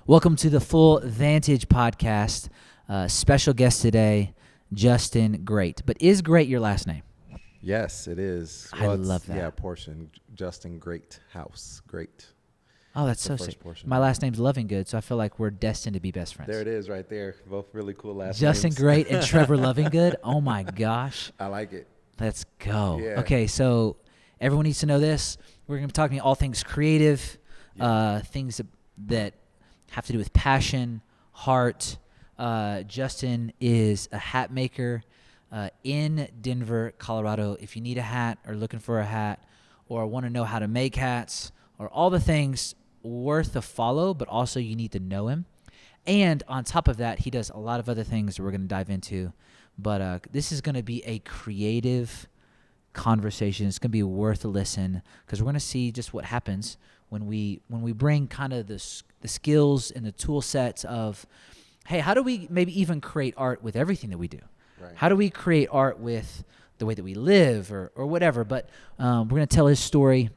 Welcome to the full Vantage Podcast. Special guest today, Justin Great. But is Great your last name? Yes, it is. I love that. Yeah, portion. Justin Great House. Great. Oh, that's so sick. My last name's Lovingood, so I feel like we're destined to be best friends. There it is right there. Both really cool last Justin names. Great and Trevor Lovingood. Oh, my gosh. I like it. Let's go. Yeah. Okay, so everyone needs to know this. We're going to be talking all things creative, things that have to do with passion, heart. Justin is a hat maker in Denver, Colorado. If you need a hat or looking for a hat or want to know how to make hats or all the things, worth a follow, but also you need to know him. And on top of that, he does a lot of other things that we're going to dive into. But this is going to be a creative conversation. It's going to be worth a listen because we're going to see just what happens when we bring kind of the skills and the tool sets of, hey, how do we maybe even create art with everything that we do? Right. How do we create art with the way that we live or whatever? But we're going to tell his story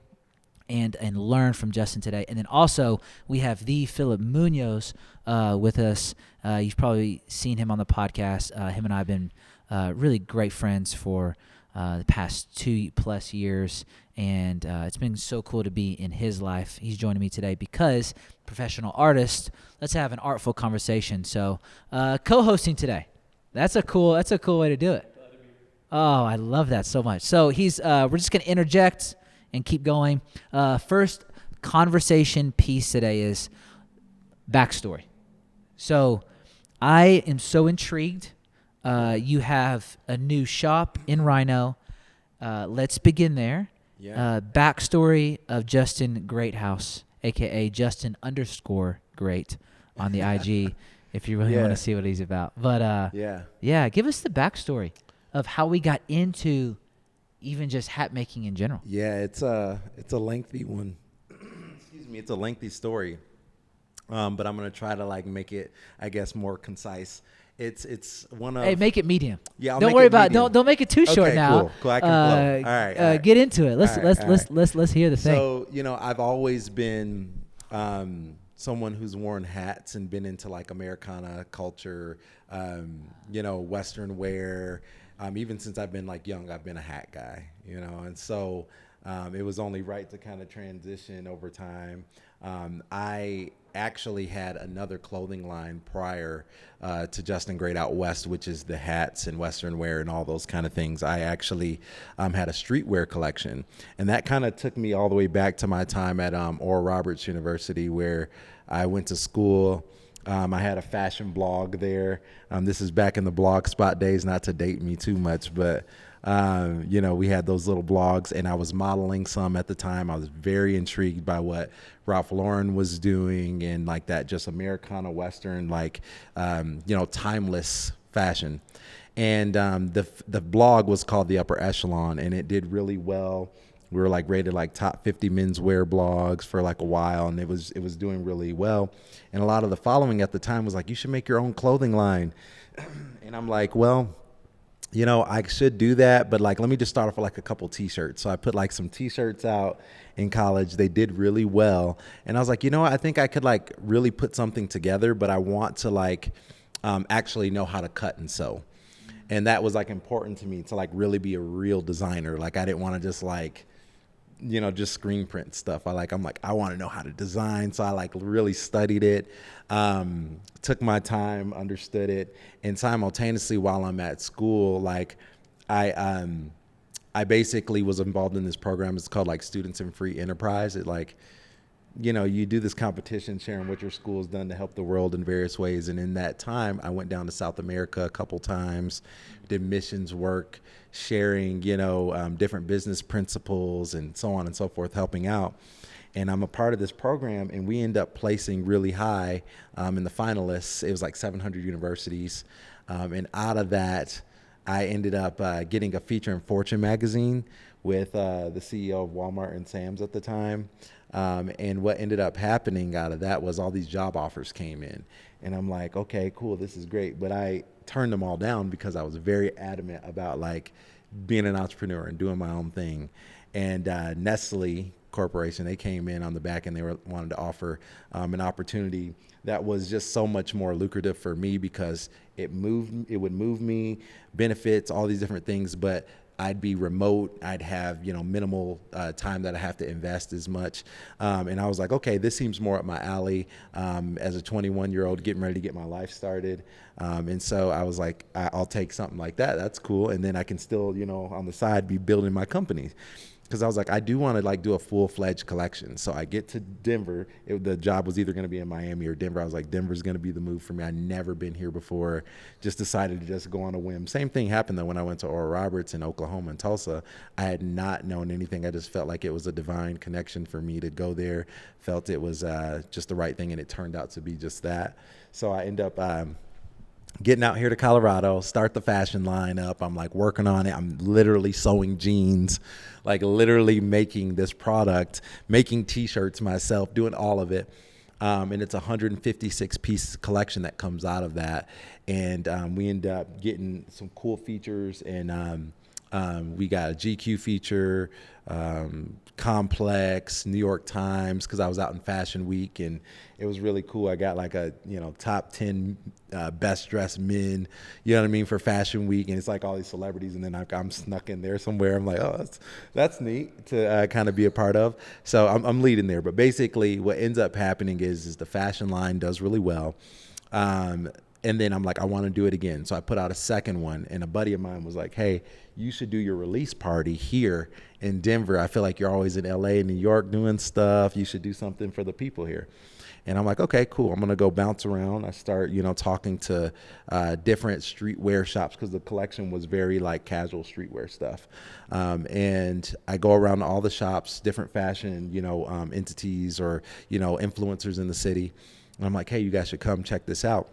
and learn from Justin today. And then also we have the Philip Munoz with us. You've probably seen him on the podcast. Him and I have been really great friends for the past 2+ years, and it's been so cool to be in his life. He's joining me today because professional artist. Let's have an artful conversation. So co-hosting today. That's a cool way to do it. Oh, I love that so much. So we're just going to interject and keep going. First conversation piece today is backstory. So I am so intrigued. You have a new shop in Rhino. Let's begin there. Yeah. Backstory of Justin Greathouse, a.k.a. Justin_Great on the IG, if you really want to see what he's about. But give us the backstory of how we got into even just hat making in general. Yeah, it's a lengthy one. Excuse me, it's a lengthy story. But I'm gonna try to make it, I guess, more concise. It's one of. Hey, make it medium. Yeah, don't worry about it. Don't make it too short now. Cool. I can flow. All right. Get into it. Let's hear the thing. So I've always been someone who's worn hats and been into Americana culture, Western wear. Even since I've been young, I've been a hat guy, and so it was only right to kind of transition over time. I actually had another clothing line prior to Justin Great Out West, which is the hats and Western wear and all those kind of things. I actually had a streetwear collection, and that kind of took me all the way back to my time at Oral Roberts University, where I went to school. I had a fashion blog there. This is back in the Blogspot days, not to date me too much, but we had those little blogs, and I was modeling some at the time. I was very intrigued by what Ralph Lauren was doing and that just Americana Western, timeless fashion. And the blog was called The Upper Echelon, and it did really well. We were rated top 50 menswear blogs for a while, and it was doing really well. And a lot of the following at the time was you should make your own clothing line. And I'm well, I should do that, but let me just start off with a couple t-shirts. So I put some t-shirts out in college. They did really well. And I was I think I could really put something together, but I want to actually know how to cut and sew. And that was important to me to really be a real designer. I didn't want to just just screen print stuff. I want to know how to design. So I really studied it, took my time, understood it. And simultaneously while I'm at school, I basically was involved in this program. It's called Students in Free Enterprise. It you do this competition sharing what your school's done to help the world in various ways. And in that time, I went down to South America a couple times, did missions work, sharing, different business principles and so on and so forth, helping out. And I'm a part of this program, and we end up placing really high in the finalists. It was 700 universities. And out of that, I ended up getting a feature in Fortune magazine with the CEO of Walmart and Sam's at the time. And what ended up happening out of that was all these job offers came in. And I'm okay, cool, this is great. But I turned them all down because I was very adamant about being an entrepreneur and doing my own thing. And Nestle Corporation. They came in on the back and they wanted to offer an opportunity that was just so much more lucrative for me because it would move me, benefits, all these different things, but I'd be remote. I'd have, minimal time that I have to invest as much. And I was like, okay, this seems more up my alley as a 21-year-old getting ready to get my life started. And so I was like, I'll take something like that. That's cool. And then I can still, on the side be building my company. Because I was like, I do want to do a full-fledged collection. So I get to Denver. The job was either going to be in Miami or Denver. I was like, Denver's going to be the move for me. I'd never been here before. Just decided to just go on a whim. Same thing happened though when I went to Oral Roberts in Oklahoma and Tulsa. I had not known anything. I just felt like it was a divine connection for me to go there. Felt it was just the right thing, and it turned out to be just that. So I end up getting out here to Colorado, start the fashion line up. I'm working on it. I'm literally sewing jeans, literally making this product, making t-shirts myself, doing all of it. And it's a 156 piece collection that comes out of that. And we end up getting some cool features, and we got a GQ feature, Complex, New York Times, because I was out in Fashion Week, and it was really cool. I got a top 10 best dressed men, for Fashion Week, and it's all these celebrities, and then I'm snuck in there somewhere. I'm like, oh, that's neat to kind of be a part of. So I'm leading there, but basically what ends up happening is the fashion line does really well. And then I'm like, I want to do it again. So I put out a second one, and a buddy of mine was like, hey, you should do your release party here in Denver. I feel like you're always in LA and New York doing stuff. You should do something for the people here. And I'm like, okay, cool. I'm going to go bounce around. I start, talking to different streetwear shops, because the collection was very casual streetwear stuff. And I go around to all the shops, different fashion, entities or, influencers in the city. And I'm like, hey, you guys should come check this out.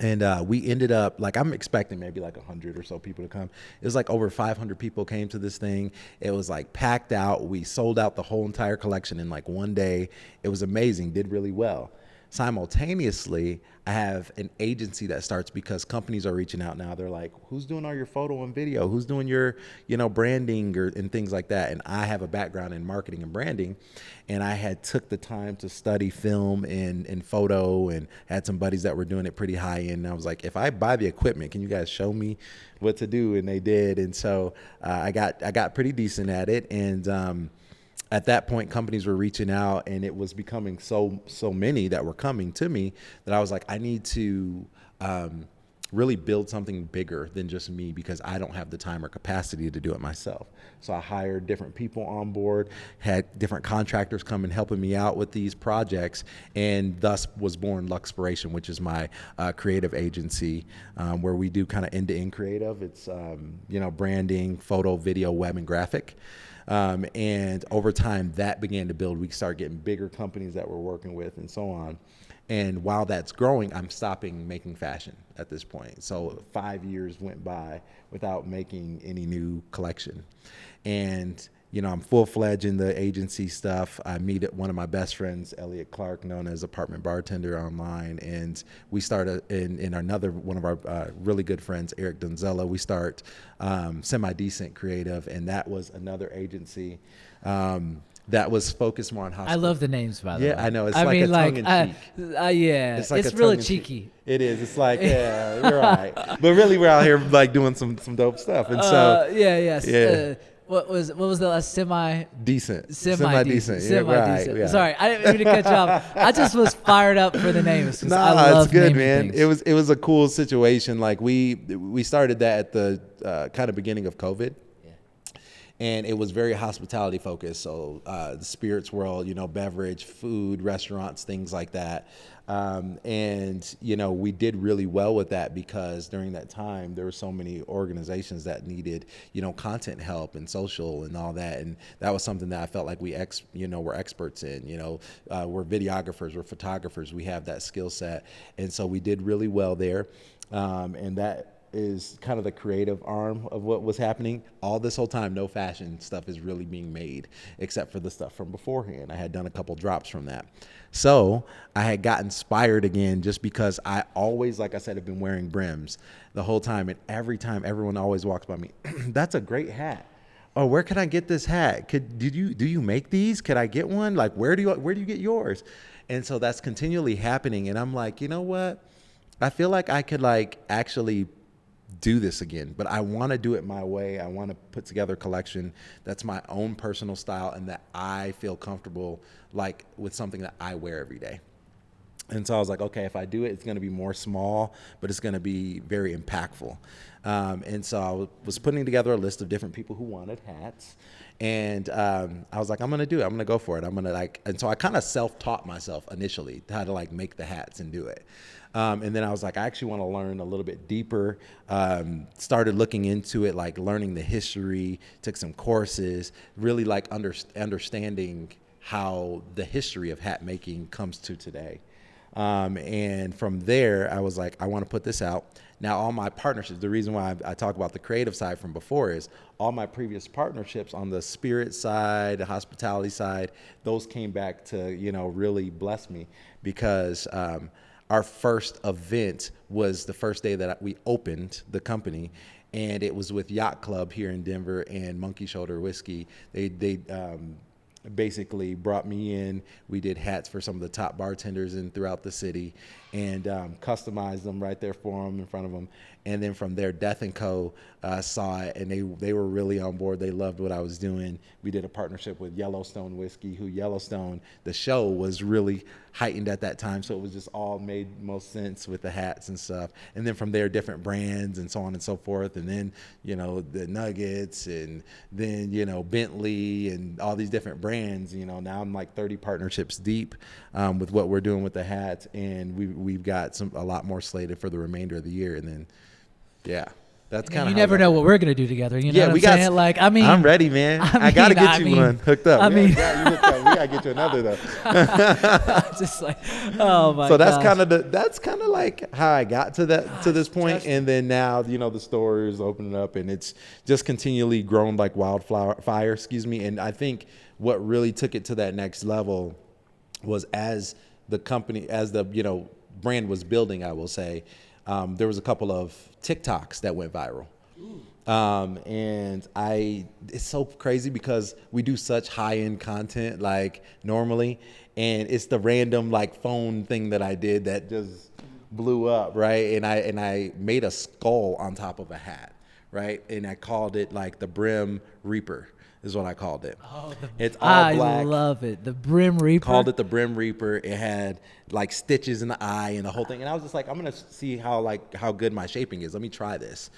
And we ended up, I'm expecting maybe 100 or so people to come. It was over 500 people came to this thing. It was packed out. We sold out the whole entire collection in one day. It was amazing, did really well. Simultaneously, I have an agency that starts because companies are reaching out now. They're like, who's doing all your photo and video? Who's doing your, branding and things like that? And I have a background in marketing and branding. And I had took the time to study film and photo, and had some buddies that were doing it pretty high end. And I was like, if I buy the equipment, can you guys show me what to do? And they did. And so I got pretty decent at it. And at that point, companies were reaching out, and it was becoming so many that were coming to me that I was like, I need to really build something bigger than just me, because I don't have the time or capacity to do it myself. So I hired different people on board, had different contractors come and helping me out with these projects, and thus was born Luxpiration, which is my creative agency, where we do kind of end-to-end creative. It's branding, photo, video, web, and graphic. And over time that began to build. We started getting bigger companies that we're working with and so on. And while that's growing, I'm stopping making fashion at this point. So 5 years went by without making any new collection. And, I'm full-fledged in the agency stuff. I meet one of my best friends, Elliot Clark, known as Apartment Bartender online. And we started in another one of our really good friends, Eric Donzella. We start Semi-Decent Creative, and that was another agency that was focused more on hospitality. I love the names, by the way. Yeah, I know. It's a tongue-in-cheek. Yeah, it's really cheeky. It is. It's yeah, you're right. But really, we're out here doing some dope stuff. And so yeah. What was the last Semi-decent? Semi-decent. Yeah, right. Yeah. Sorry, I didn't mean to cut you off. I just was fired up for the names. No, I love it's good, man. Things. It was a cool situation. We started that at the kind of beginning of COVID. And it was very hospitality focused. So the spirits world, beverage, food, restaurants, things like that. And we did really well with that, because during that time, there were so many organizations that needed, content help and social and all that. And that was something that I felt like we're experts in, we're videographers, we're photographers, we have that skill set. And so we did really well there. And that is kind of the creative arm of what was happening. All this whole time, no fashion stuff is really being made, except for the stuff from beforehand. I had done a couple drops from that. So I had got inspired again, just because I always, like I said, have been wearing brims the whole time. And every time, everyone always walks by me, that's a great hat. oh, where can I get this hat? Do you make these? Could I get one? Like, where do you get yours? And so that's continually happening. And I'm like, you know what? I feel like I could like actually do this again, but I want to do it my way. I want to put together a collection that's my own personal style and that I feel comfortable like with something that I wear every day. And so I was like, okay, if I do it, it's going to be more small, but it's going to be very impactful. And so I was putting together a list of different people who wanted hats. And I was like, I'm going to do it. I'm going to go for it. I'm going to like, and so I kind of self-taught myself initially how to like make the hats and do it. And then I was like, I actually want to learn a little bit deeper. Started looking into it, like learning the history, took some courses, really like understanding how the history of hat making comes to today. And from there, I was like, I want to put this out. Now, all my partnerships, the reason why I talk about the creative side from before is all my previous partnerships on the spirit side, the hospitality side, those came back to, you know, really bless me because our first event was the first day that we opened the company. And it was with Yacht Club here in Denver and Monkey Shoulder Whiskey. They basically brought me in. We did hats for some of the top bartenders throughout the city and customized them right there for them in front of them. And then from there, Death & Co. Saw it, and they were really on board. They loved what I was doing. We did a partnership with Yellowstone Whiskey, who Yellowstone, the show was really heightened at that time, so it was just all made most sense with the hats and stuff. And then from there, different brands and so on and so forth. And then, you know, the Nuggets, and then, you know, Bentley and all these different brands. You know, now I'm like 30 partnerships deep with what we're doing with the hats, and we've got a lot more slated for the remainder of the year. And then, yeah. That's kind of you never know what we're gonna do together. You know yeah, what I'm saying? Like, I mean, I'm ready, man. I gotta get you one hooked up. I mean, we gotta get you another though. Just like, oh my. So that's kind of like how I got to this point, and then now you know the store is opening up, and it's just continually grown like wildfire. And I think what really took it to that next level was as the brand was building. I will say. There was a couple of TikToks that went viral. And it's so crazy because we do such high-end content like normally, and it's the random like phone thing that I did that just blew up, right? And I made a skull on top of a hat, right? And I called it like the Brim Reaper. Is what I called it. Oh, it's all black. I love it. The Brim Reaper. Called it the Brim Reaper. It had like stitches in the eye and the whole thing. And I was just like, I'm gonna see how good my shaping is. Let me try this.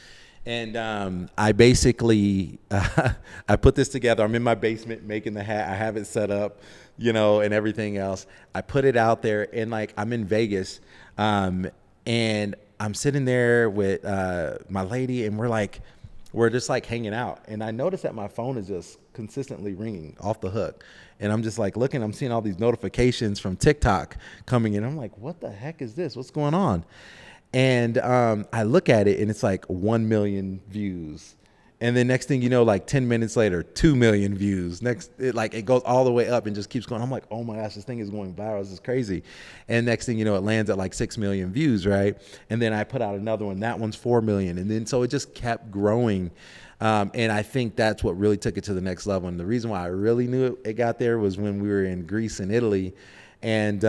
And I basically I put this together. I'm in my basement making the hat. I have it set up, you know, and everything else. I put it out there, and like I'm in Vegas, and I'm sitting there with my lady, and we're just like hanging out. And I noticed that my phone is just consistently ringing off the hook. And I'm just like looking, I'm seeing all these notifications from TikTok coming in. I'm like, what the heck is this? What's going on? And I look at it, and it's like 1 million views. And then next thing you know, like 10 minutes later, 2 million views. It goes all the way up and just keeps going. I'm like, oh my gosh, this thing is going viral. This is crazy. And next thing you know, it lands at like 6 million views, right? And then I put out another one. That one's 4 million. And then so it just kept growing. And I think that's what really took it to the next level. And the reason why I really knew it got there was when we were in Greece and Italy. And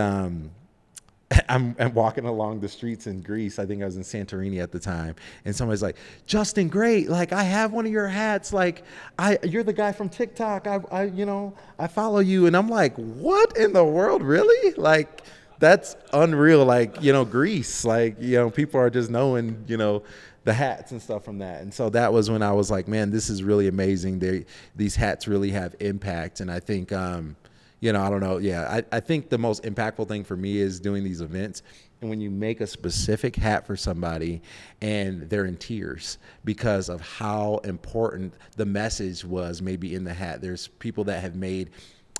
I'm walking along the streets in Greece. I think I was in Santorini at the time, and somebody's like, "Justin, great! Like, I have one of your hats. Like, you're the guy from TikTok. I follow you." And I'm like, "What in the world, really? Like, that's unreal. Like, you know, Greece. Like, you know, people are just knowing, you know, the hats and stuff from that." And so that was when I was like, "Man, this is really amazing. These hats really have impact." And I think. You know, I don't know. Yeah, I think the most impactful thing for me is doing these events. And when you make a specific hat for somebody and they're in tears because of how important the message was maybe in the hat. There's people that have made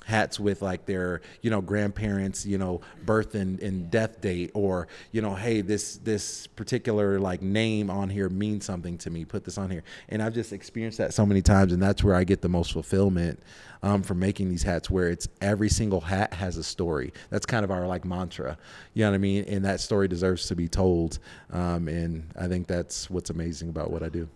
hats with like their, you know, grandparents, you know, birth and death date, or, you know, hey, this particular like name on here means something to me. Put this on here. And I've just experienced that so many times, and that's where I get the most fulfillment from making these hats, where it's every single hat has a story. That's kind of our like mantra, you know what I mean? And that story deserves to be told. And I think that's what's amazing about what I do.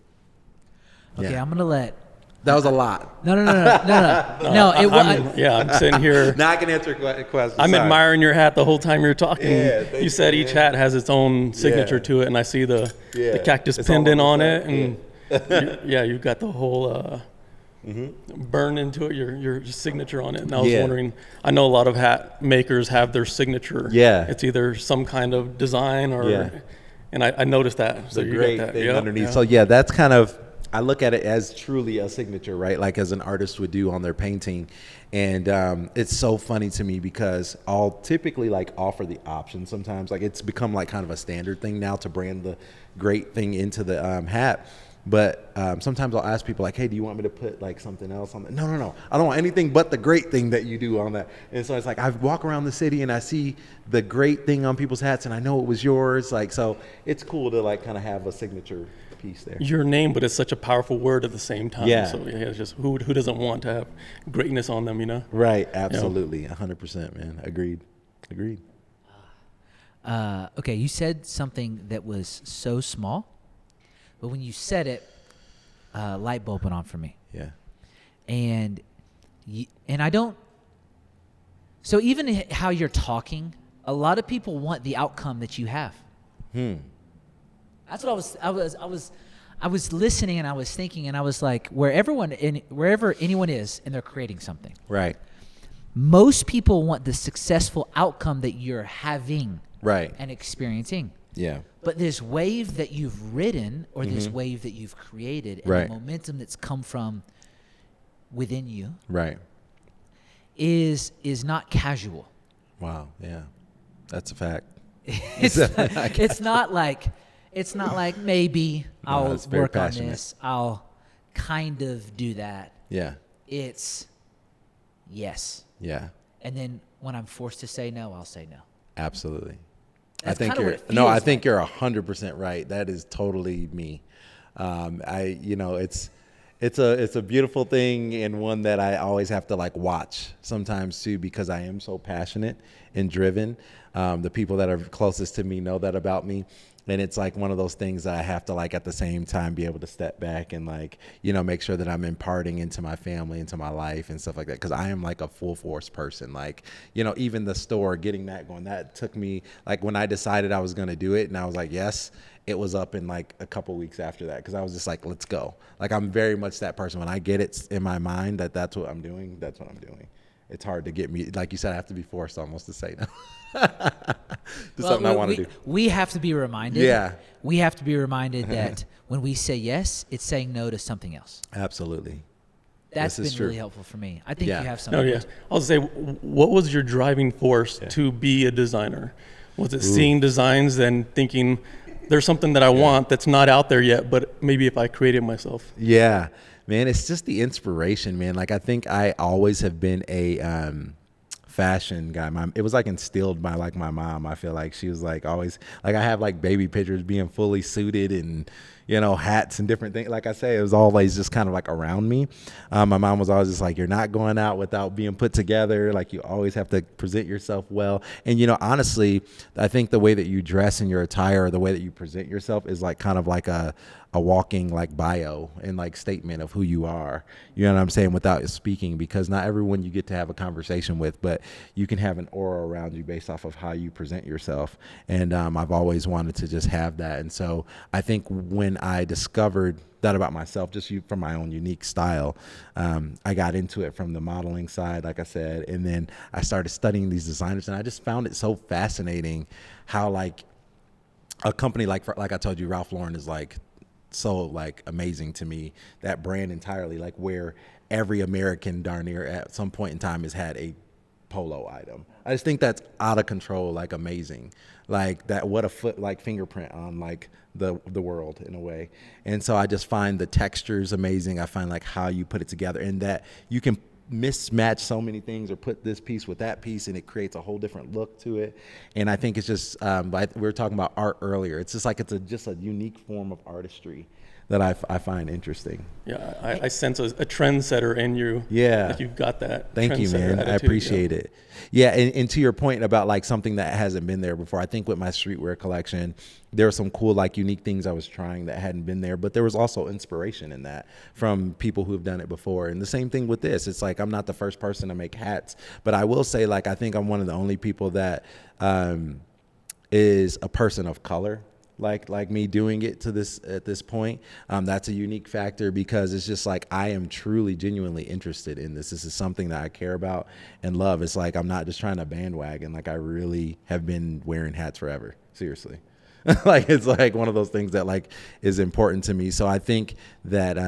Okay, yeah. I'm gonna let That was a lot. No. No, I'm sitting here. Now I can answer questions. I'm Sorry. admiring your hat the whole time you're talking. Yeah, you said each hat has its own signature to it, and I see the cactus pendant on it, and you've got the whole burn into it, your signature on it. And I was wondering, I know a lot of hat makers have their signature. Yeah. It's either some kind of design or, and I noticed that. So the you great got that thing underneath. So that's kind of, I look at it as truly a signature, right? Like as an artist would do on their painting. And it's so funny to me because I'll typically like offer the option sometimes. Like it's become like kind of a standard thing now to brand the great thing into the hat. But sometimes I'll ask people like, hey, do you want me to put like something else on that? No. I don't want anything but the great thing that you do on that. And so it's like I walk around the city and I see the great thing on people's hats and I know it was yours. Like, so it's cool to like kind of have a signature piece there. Your name, but it's such a powerful word at the same time. Yeah. So it's just who doesn't want to have greatness on them, you know? Right. Absolutely. 100%, man. Agreed. Okay, you said something that was so small, but when you said it, light bulb went on for me. Yeah. And I don't. So even how you're talking, a lot of people want the outcome that you have. That's what I was listening and I was thinking and I was like, wherever anyone is and they're creating something. Right. Most people want the successful outcome that you're having. Right. And experiencing. Yeah. But this wave that you've ridden or this wave that you've created and the momentum that's come from within you is not casual. Wow. Yeah. That's a fact. It's not like maybe I'll work on this. I'll kind of do that. Yeah. It's yes. Yeah. And then when I'm forced to say no, I'll say no. Absolutely. That's I think kinda what it I feels think you're 100% right. That is totally me. It's a beautiful thing and one that I always have to like watch sometimes too, because I am so passionate and driven. The people that are closest to me know that about me. And it's like one of those things that I have to like at the same time be able to step back and like, make sure that I'm imparting into my family, into my life and stuff like that. Cause I am like a full force person. Like, even the store, getting that going, that took me like when I decided I was going to do it and I was like, yes, it was up in like a couple weeks after that. Cause I was just like, let's go. Like, I'm very much that person. When I get it in my mind that that's what I'm doing, that's what I'm doing. It's hard to get me, like you said, I have to be forced almost to say no. Something I want to do. We have to be reminded. Yeah. We have to be reminded that when we say yes, it's saying no to something else. Absolutely. That's been true. really helpful for me. I think you have Oh, something. yeah. I'll say, what was your driving force to be a designer? Was it seeing designs and thinking, there's something that I want that's not out there yet, but maybe if I create it myself? Yeah, man, it's just the inspiration, man. Like, I think I always have been a fashion guy. It was like instilled by like my mom. I feel like she was like always like, I have like baby pictures being fully suited and hats and different things. Like I say, it was always just kind of like around me. My mom was always just like, you're not going out without being put together. Like, you always have to present yourself well. And honestly, I think the way that you dress in your attire or the way that you present yourself is like kind of like a walking like bio and like statement of who you are, you know what I'm saying, without speaking, because not everyone you get to have a conversation with, but you can have an aura around you based off of how you present yourself. And I've always wanted to just have that. And so I think when I discovered that about myself, just from my own unique style, I got into it from the modeling side, like I said, and then I started studying these designers, and I just found it so fascinating how like a company like I told you, Ralph Lauren is like so like amazing to me, that brand entirely, like where every American darn near at some point in time has had a polo item. I just think that's out of control, like amazing, like that, what a fingerprint on like the world in a way. And so I just find the textures amazing. I find like how you put it together and that you can mismatch so many things or put this piece with that piece and it creates a whole different look to it. And I think it's just like we were talking about art earlier, it's just like it's just a unique form of artistry that I find interesting. Yeah, I sense a trendsetter in you. Yeah. Like you've got that. Thank you, man. Attitude, I appreciate it. Yeah, and to your point about like something that hasn't been there before, I think with my streetwear collection, there were some cool, like unique things I was trying that hadn't been there, but there was also inspiration in that from people who have done it before. And the same thing with this. It's like I'm not the first person to make hats, but I will say, like, I think I'm one of the only people that is a person of color. Like me doing it at this point, that's a unique factor because it's just like I am truly genuinely interested in this. This is something that I care about and love. It's like I'm not just trying to bandwagon. Like I really have been wearing hats forever. Seriously. Like it's like one of those things that like is important to me. So I think that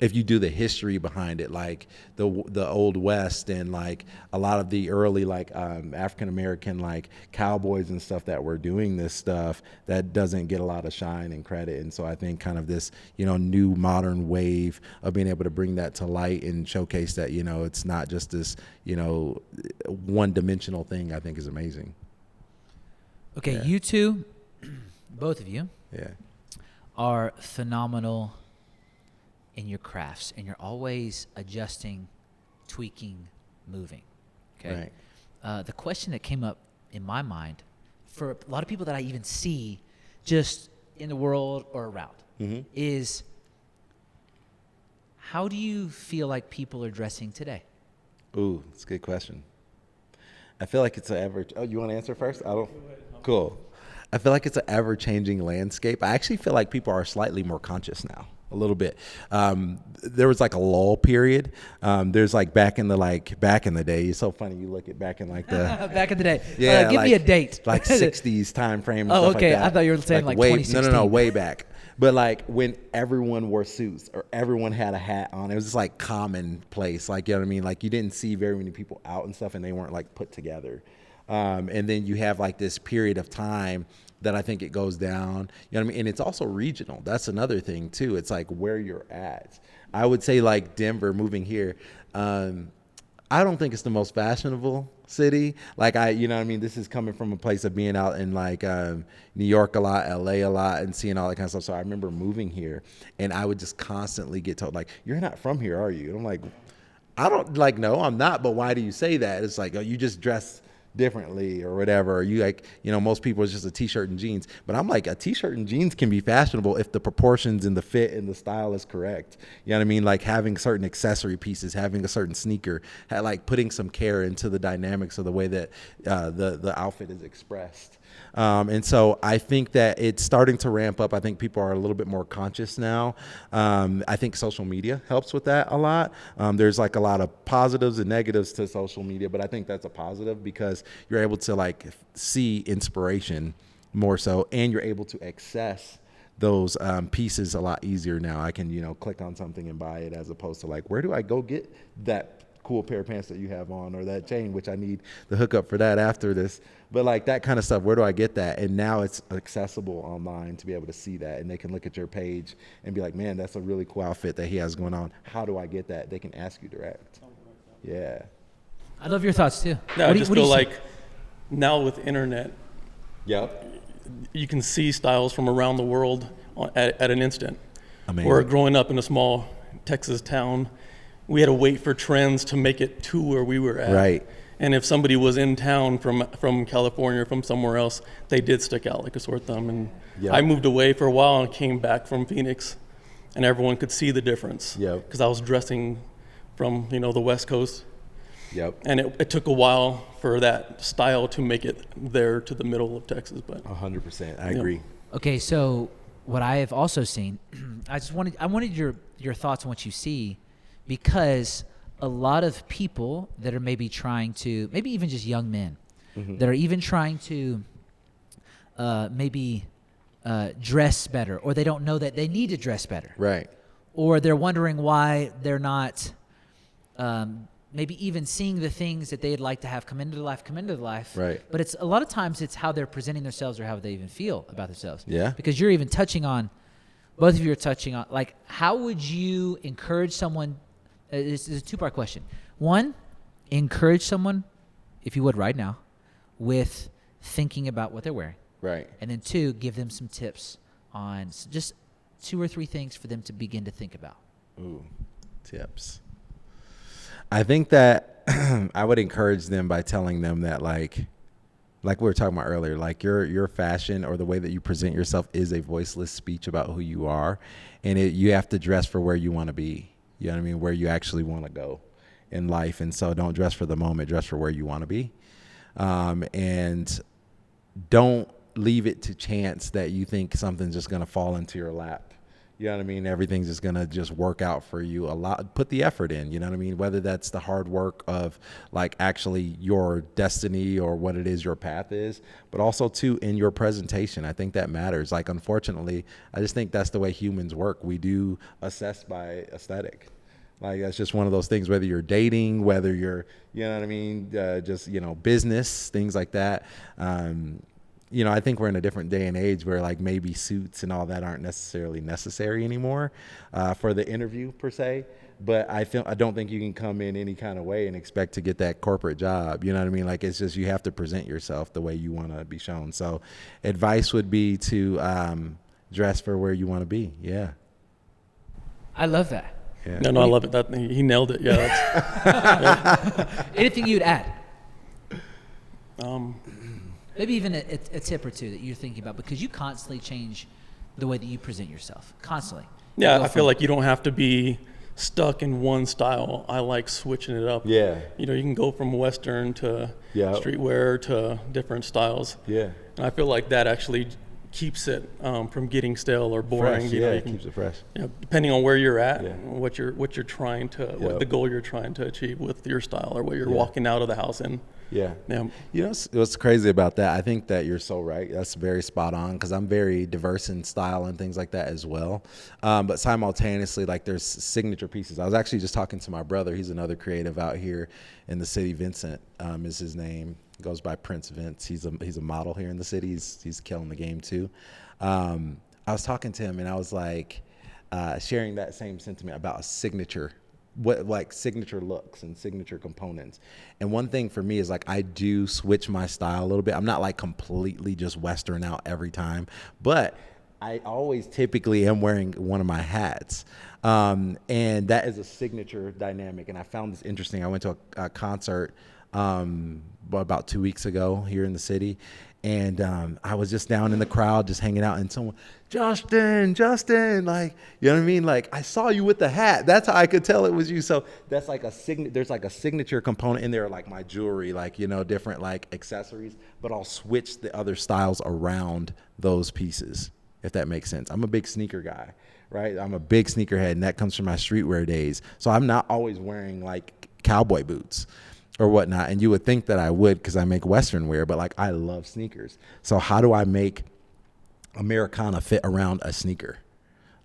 if you do the history behind it, like the Old West and like a lot of the early like African American like cowboys and stuff that were doing this stuff, that doesn't get a lot of shine and credit. And so I think kind of this, you know, new modern wave of being able to bring that to light and showcase that, you know, it's not just this, you know, one dimensional thing, I think is amazing. Okay, Yeah. You two, both of you, Yeah. are phenomenal in your crafts, and you're always adjusting, tweaking, moving. Okay. Right. The question that came up in my mind for a lot of people that I even see just in the world or around is, how do you feel like people are dressing today? Ooh, that's a good question. I feel like it's an oh, you want to answer first? I don't. Cool. I feel like it's an ever-changing landscape. I actually feel like people are slightly more conscious now, a little bit. There was like a lull period. There's like back in the day. It's so funny. You look at back in like the back in the day. yeah, give me a date. like 60s time frame. And Oh, stuff okay. Like that. I thought you were saying like way, 2016. No, way back. But like when everyone wore suits or everyone had a hat on, it was just like commonplace. Like, you know what I mean? Like you didn't see very many people out and stuff, and they weren't like put together. And then you have like this period of time that I think it goes down, you know what I mean? And it's also regional. That's another thing too. It's like where you're at. I would say like Denver, moving here, I don't think it's the most fashionable city. Like you know what I mean? This is coming from a place of being out in like New York a lot, LA a lot, and seeing all that kind of stuff. So I remember moving here and I would just constantly get told like, you're not from here, are you? And I'm like, I don't like, no, I'm not. But why do you say that? It's like, oh, you just dress differently or whatever, or you like, you know, most people it's just a t-shirt and jeans, but I'm like, a t-shirt and jeans can be fashionable if the proportions and the fit and the style is correct. You know what I mean? Like having certain accessory pieces, having a certain sneaker, like putting some care into the dynamics of the way that the outfit is expressed. And so I think that it's starting to ramp up. I think people are a little bit more conscious now. I think social media helps with that a lot. There's like a lot of positives and negatives to social media, but I think that's a positive because you're able to like see inspiration more so, and you're able to access those pieces a lot easier now. I can, you know, click on something and buy it as opposed to like, where do I go get that cool pair of pants that you have on or that chain, which I need the hookup for that after this. But like that kind of stuff, where do I get that? And now it's accessible online to be able to see that, and they can look at your page and be like, man, that's a really cool outfit that he has going on. How do I get that? They can ask you direct. Yeah. I love your thoughts too. Yeah, I just feel like now with internet, Yep. you can see styles from around the world at an instant. Amazing. Or growing up in a small Texas town, we had to wait for trends to make it to where we were at. Right. And if somebody was in town from California or from somewhere else, they did stick out like a sore thumb. And Yep. I moved away for a while and came back from Phoenix, and everyone could see the difference. Yep. Because I was dressing from, you know, the West Coast. Yep. And it took a while for that style to make it there to the middle of Texas. But 100%. I agree. Okay, so what I have also seen, I wanted your thoughts on what you see, because a lot of people that are maybe trying to, maybe even just young men, that are even trying to maybe dress better, or they don't know that they need to dress better. Right. Or they're wondering why they're not maybe even seeing the things that they'd like to have come into the life. Right. But it's a lot of times it's how they're presenting themselves or how they even feel about themselves. Yeah. Because you're even touching on, both of you are touching on, like, how would you encourage someone? This is a two-part question. One, encourage someone, if you would right now, with thinking about what they're wearing. Right. And then two, give them some tips on just 2 or 3 things for them to begin to think about? Ooh, tips. I think that I would encourage them by telling them that like we were talking about earlier, like your fashion or the way that you present yourself is a voiceless speech about who you are. And you have to dress for where you want to be. You know what I mean? Where you actually want to go in life. And so don't dress for the moment, dress for where you want to be. And don't leave it to chance that you think something's just going to fall into your lap. You know what I mean? Everything's just going to just work out for you a lot. Put the effort in, you know what I mean? Whether that's the hard work of like actually your destiny or what it is your path is, but also too in your presentation. I think that matters. Like, unfortunately, I just think that's the way humans work. We do assess by aesthetic. Like, that's just one of those things, whether you're dating, whether you're, you know what I mean? Just, you know, business, things like that. You know, I think we're in a different day and age where like maybe suits and all that aren't necessarily necessary anymore for the interview per se. But I don't think you can come in any kind of way and expect to get that corporate job. You know what I mean? Like, it's just, you have to present yourself the way you want to be shown. So advice would be to dress for where you want to be. Yeah. I love that. Yeah. No, I love it. That he nailed it. Yeah. Yeah. Anything you'd add? Maybe even a tip or two that you're thinking about, because you constantly change the way that you present yourself. Constantly. Yeah, I feel like you don't have to be stuck in one style. I like switching it up. Yeah. You know, you can go from Western to streetwear to different styles. Yeah. And I feel like that actually keeps it from getting stale or boring. Fresh, you know, it keeps it fresh. You know, depending on where you're at, what you're trying to, what the goal you're trying to achieve with your style or what you're walking out of the house in. Yeah. You know what's crazy about that? I think that you're so right. That's very spot on, because I'm very diverse in style and things like that as well. But simultaneously, like, there's signature pieces. I was actually just talking to my brother. He's another creative out here in the city. Vincent is his name. Goes by Prince Vince. He's a model here in the city. He's killing the game too. I was talking to him and I was like sharing that same sentiment about a signature. What, like, signature looks and signature components. And one thing for me is, like, I do switch my style a little bit. I'm not like completely just Western out every time, but I always typically am wearing one of my hats. And that is a signature dynamic. And I found this interesting. I went to a concert about 2 weeks ago here in the city. And I was just down in the crowd, just hanging out, and someone, Justin, like, you know what I mean? Like, I saw you with the hat. That's how I could tell it was you. So that's like there's like a signature component in there, like my jewelry, like, you know, different like accessories, but I'll switch the other styles around those pieces, if that makes sense. I'm a big sneaker guy, right? I'm a big sneakerhead, and that comes from my streetwear days. So I'm not always wearing like cowboy boots or whatnot. And you would think that I would, because I make Western wear, but like, I love sneakers. So how do I make Americana fit around a sneaker?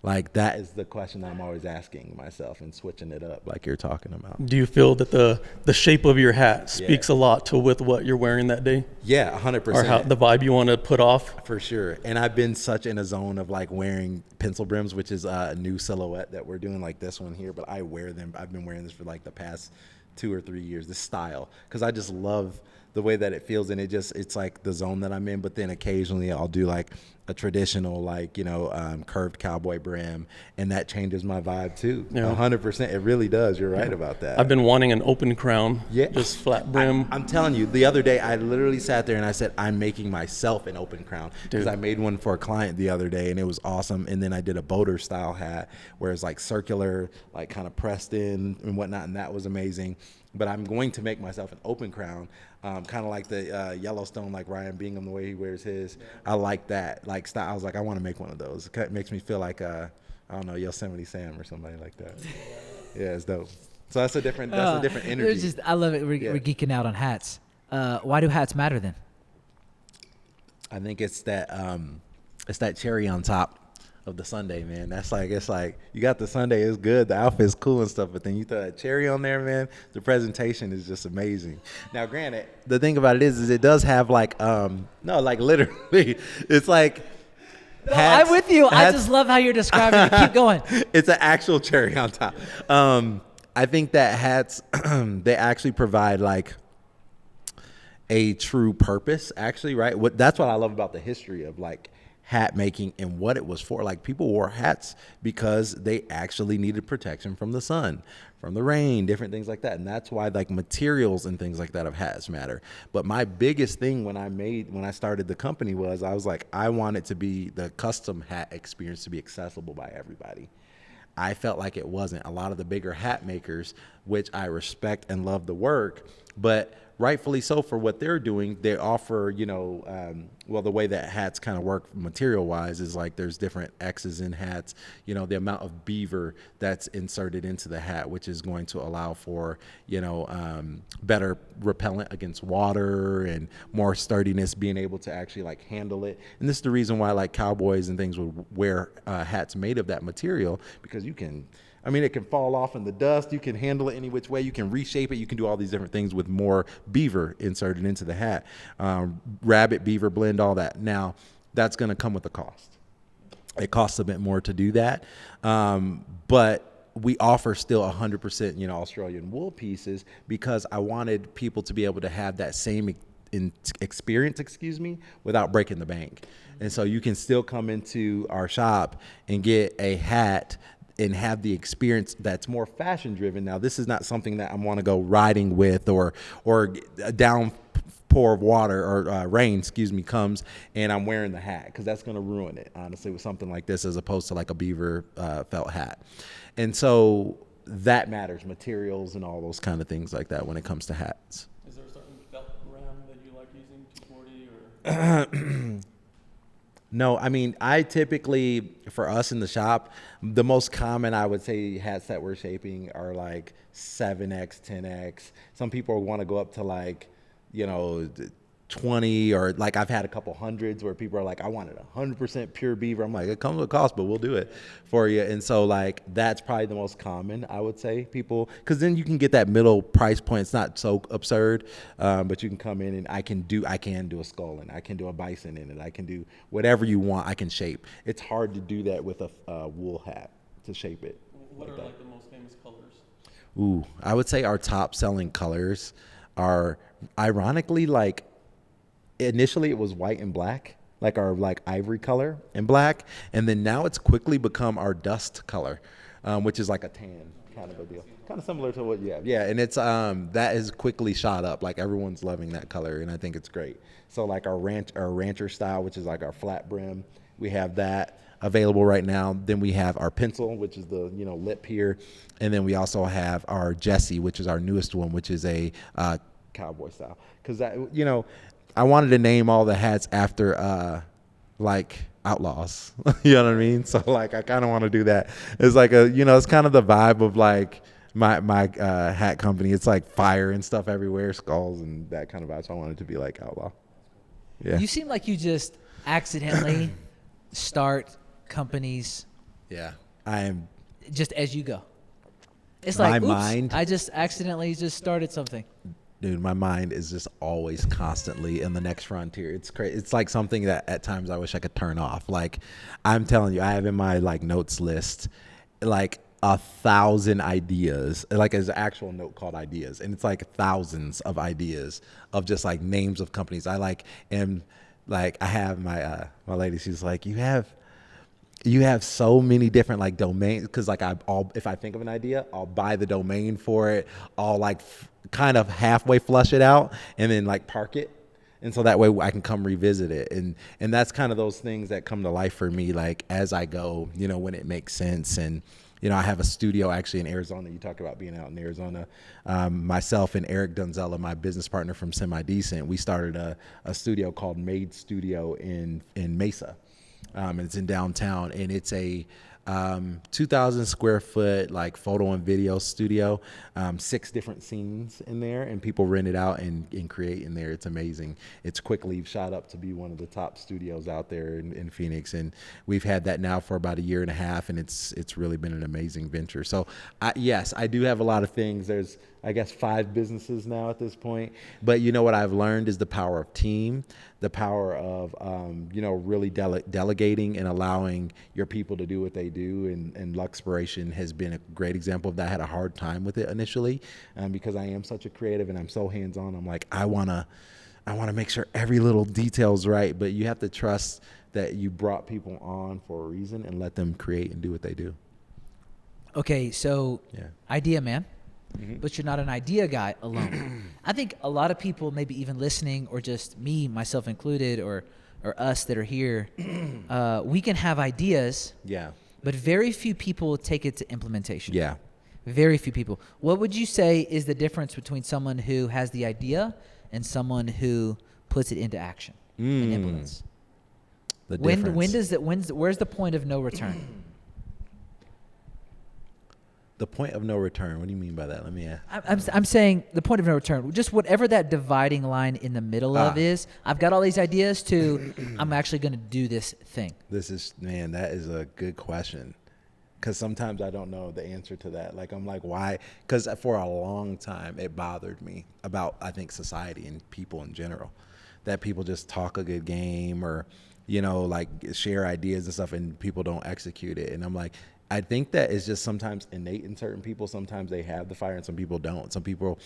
Like, that is the question that I'm always asking myself and switching it up like you're talking about. Do you feel that the shape of your hat speaks a lot to with what you're wearing that day? Yeah, 100%. Or how the vibe you want to put off? For sure. And I've been such in a zone of like wearing pencil brims, which is a new silhouette that we're doing, like this one here, but I wear them. I've been wearing this for like the past 2 or 3 years, this style, because I just love the way that it feels, and it's like the zone that I'm in. But then occasionally I'll do like a traditional, like, you know, curved cowboy brim, and that changes my vibe too. 100%. It really does. You're right about that. I've been wanting an open crown, just flat brim. I'm telling you, the other day I literally sat there and I said, I'm making myself an open crown, because I made one for a client the other day and it was awesome. And then I did a boater style hat where it's like circular, like kind of pressed in and whatnot, and that was amazing. But I'm going to make myself an open crown, kind of like the Yellowstone, like Ryan Bingham, the way he wears his. I like that, like, style. I was like, I want to make one of those. It makes me feel like, I don't know, Yosemite Sam or somebody like that. Yeah, it's dope. So that's a different energy. I love it. We're geeking out on hats. Why do hats matter then? I think it's that cherry on top of the Sunday, man. That's like, it's like, you got the Sunday, it's good, the outfit's cool and stuff, but then you throw that cherry on there, man, the presentation is just amazing. Now, granted, the thing about it is it does have like, no, like literally, it's like, I'm with you. I just love how you're describing it. Keep going. It's an actual cherry on top. I think that hats, they actually provide like a true purpose, actually, right? That's what I love about the history of like hat making and what it was for. Like, people wore hats because they actually needed protection from the sun, from the rain, different things like that. And that's why like materials and things like that of hats matter. But my biggest thing when I started the company was I was like, I want it to be the custom hat experience to be accessible by everybody. I felt like it wasn't. A lot of the bigger hat makers, which I respect and love the work, but rightfully so for what they're doing, they offer, well, the way that hats kind of work material wise is like there's different X's in hats, the amount of beaver that's inserted into the hat, which is going to allow for, better repellent against water and more sturdiness, being able to actually like handle it. And this is the reason why like cowboys and things would wear hats made of that material, because it can fall off in the dust. You can handle it any which way. You can reshape it. You can do all these different things with more beaver inserted into the hat. Rabbit, beaver blend, all that. Now, that's going to come with a cost. It costs a bit more to do that. But we offer still 100%, Australian wool pieces, because I wanted people to be able to have that same experience, without breaking the bank. And so you can still come into our shop and get a hat and have the experience that's more fashion driven. Now, this is not something that I want to go riding with, or a downpour of water or rain, comes and I'm wearing the hat, because that's going to ruin it, honestly, with something like this, as opposed to like a beaver felt hat. And so that matters, materials and all those kind of things like that when it comes to hats. Is there a certain felt brand that you like using, 240 or? No, I typically, for us in the shop, the most common, I would say, hats that we're shaping are like 7X, 10X. Some people want to go up to like, 20, or like I've had a couple hundreds where people are like, I wanted 100% pure beaver. I'm like, it comes with a cost, but we'll do it for you. And so like, that's probably the most common, I would say, people, because then you can get that middle price point. It's not so absurd, but you can come in and I can do a skull, and I can do a bison in it. I can do whatever you want. I can shape. It's hard to do that with a wool hat, to shape it. What are like the most famous colors? Ooh, I would say our top selling colors are, ironically, like, initially it was white and black, like our like ivory color and black, and then now it's quickly become our dust color, which is like a tan kind of a deal, kind of similar to what you have. Yeah, and it's that has quickly shot up. Like, everyone's loving that color, and I think it's great. So like our rancher style, which is like our flat brim, we have that available right now. Then we have our pencil, which is the lip here, and then we also have our Jesse, which is our newest one, which is a cowboy style, because that I wanted to name all the hats after like outlaws. You know what I mean? So like, I kind of want to do that. It's like it's kind of the vibe of like my hat company. It's like fire and stuff everywhere, skulls and that kind of vibe. So I wanted it to be like outlaw. Yeah. You seem like you just accidentally start companies. Yeah, I am. Just as you go. It's my like, oops, mind. I just accidentally just started something. Dude, my mind is just always constantly in the next frontier. It's crazy. It's like something that at times I wish I could turn off. Like, I'm telling you, I have in my like notes list like 1,000 ideas, like as an actual note called ideas, and it's like thousands of ideas of just like names of companies. I like am like I have my my lady. She's like, you have so many different like domains, because like if I think of an idea, I'll buy the domain for it. I'll like kind of halfway flush it out and then like park it, and so that way I can come revisit it. And that's kind of those things that come to life for me, like as I go, when it makes sense. And I have a studio actually in Arizona. You talk about being out in Arizona. Myself and Eric Dunzella, my business partner from Semi Decent, we started a studio called Made Studio in Mesa. And it's in downtown, and it's a 2,000 square foot like photo and video studio, 6 different scenes in there, and people rent it out and create in there. It's amazing. It's quickly shot up to be one of the top studios out there in Phoenix, and we've had that now for about 1.5 years, and it's really been an amazing venture. So yes, I do have a lot of things. There's, I guess, 5 businesses now at this point, but what I've learned is the power of team, the power of really delegating and allowing your people to do what they do, and Luxpiration has been a great example of that. I had a hard time with it initially because I am such a creative and I'm so hands-on. I'm like, I want to make sure every little detail's right, but you have to trust that you brought people on for a reason and let them create and do what they do. Okay, so idea man, Mm-hmm. but you're not an idea guy alone. I think a lot of people, maybe even listening, or just me, myself included, or us that are here, we can have ideas, but very few people take it to implementation. Yeah. Very few people. What would you say is the difference between someone who has the idea and someone who puts it into action and implements? The difference. Where's the point of no return? The point of no return. What do you mean by that? Let me ask. I'm saying the point of no return. Just whatever that dividing line in the middle of is. I've got all these ideas to I'm actually going to do this thing. That is a good question. Because sometimes I don't know the answer to that. Like, I'm like, why? Because for a long time, it bothered me about, I think, society and people in general. That people just talk a good game or, like share ideas and stuff and people don't execute it. And I'm like, I think that is just sometimes innate in certain people. Sometimes they have the fire and some people don't. Some people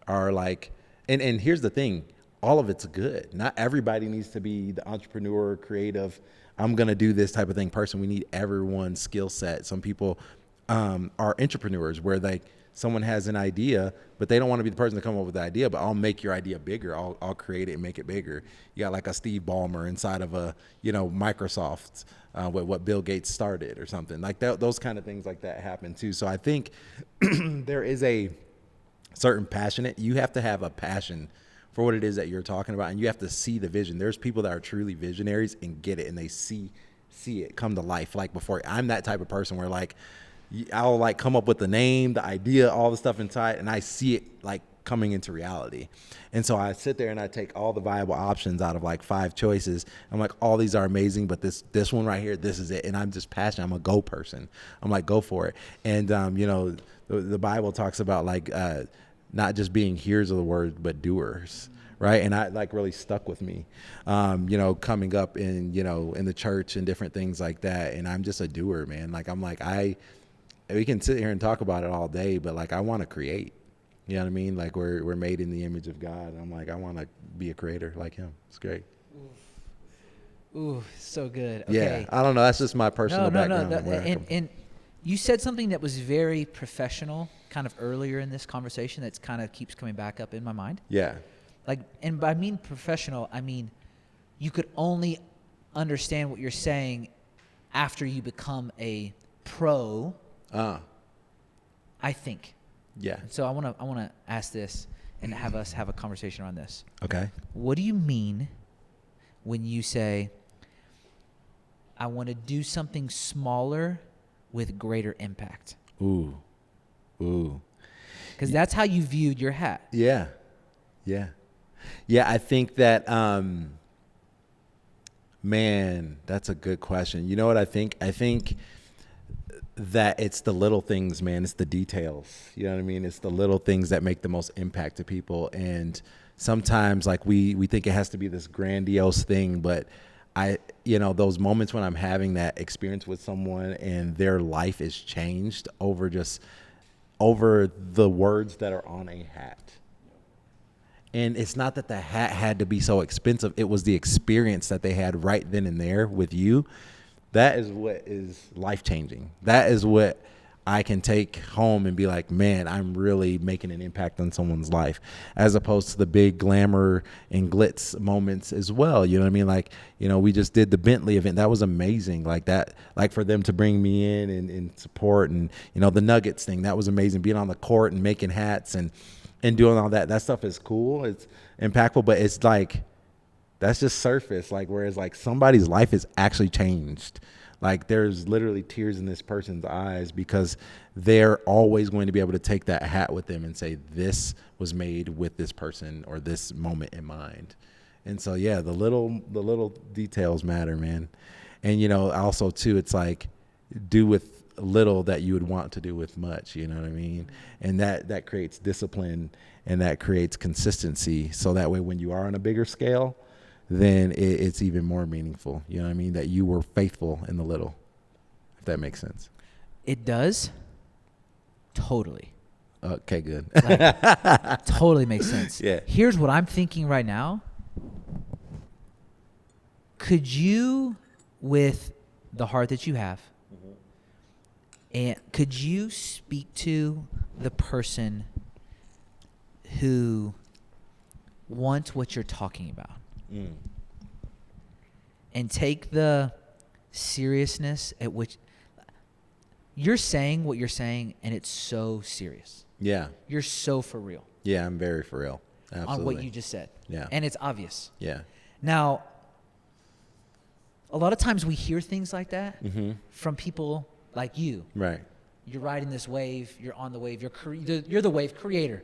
are like, and here's the thing, all of it's good. Not everybody needs to be the entrepreneur, creative, I'm going to do this type of thing person. We need everyone's skill set. Some people are entrepreneurs where someone has an idea, but they don't want to be the person to come up with the idea, but I'll make your idea bigger. I'll create it and make it bigger. You got like a Steve Ballmer inside of a, Microsoft, with what Bill Gates started or something like that. Those kind of things like that happen too. So I think there is a certain you have to have a passion for what it is that you're talking about. And you have to see the vision. There's people that are truly visionaries and get it. And they see it come to life. Like before, I'm that type of person where like, I'll like come up with the name, the idea, all the stuff inside, and I see it like coming into reality. And so I sit there and I take all the viable options out of like 5 choices. I'm like, all these are amazing, but this one right here, this is it. And I'm just passionate. I'm a go person. I'm like, go for it. And, the Bible talks about like, not just being hearers of the word, but doers. Right. And I like really stuck with me, coming up in, in the church and different things like that. And I'm just a doer, man. Like, I'm like, we can sit here and talk about it all day, but like, I want to create, you know what I mean? Like we're made in the image of God. And I'm like, I want to be a creator like him. It's great. Ooh, so good. Okay. Yeah. I don't know. That's just my personal background. And you said something that was very professional kind of earlier in this conversation that's kind of keeps coming back up in my mind. Yeah. Like, and by mean professional, I mean, you could only understand what you're saying after you become a pro. I think. Yeah. So I want to ask this and have us have a conversation around this. Okay. What do you mean when you say, I want to do something smaller with greater impact? Ooh. Because that's how you viewed your hat. Yeah. I think that, man, that's a good question. You know what I think? I think that it's the little things, man. It's the details. You know what I mean? It's the little things that make the most impact to people. And sometimes like we think it has to be this grandiose thing, but those moments when I'm having that experience with someone and their life is changed over the words that are on a hat. And it's not that the hat had to be so expensive. It was the experience that they had right then and there with you. That is what is life-changing. That is what I can take home and be like, man, I'm really making an impact on someone's life, as opposed to the big glamour and glitz moments as well. You know what I mean? Like, we just did the Bentley event. That was amazing. Like that, like for them to bring me in and support and, the Nuggets thing, that was amazing. Being on the court and making hats and doing all that stuff is cool. It's impactful, but it's like, that's just surface. Like, whereas like somebody's life is actually changed. Like there's literally tears in this person's eyes because they're always going to be able to take that hat with them and say, this was made with this person or this moment in mind. And so, yeah, the little details matter, man. And, also too, it's like do with little that you would want to do with much, you know what I mean? And that creates discipline and that creates consistency. So that way, when you are on a bigger scale, then it's even more meaningful. You know what I mean? That you were faithful in the little, if that makes sense. It does. Totally. Okay, good. Totally makes sense. Yeah. Here's what I'm thinking right now. Could you with the heart that you have. And could you speak to the person who wants what you're talking about? And take the seriousness at which you're saying what you're saying, and it's so serious. Yeah. You're so for real. Yeah, I'm very for real. Absolutely. On what you just said. Yeah. And it's obvious. Yeah. Now, a lot of times we hear things like that from people like you. Right. You're riding this wave. You're on the wave. You're the wave creator.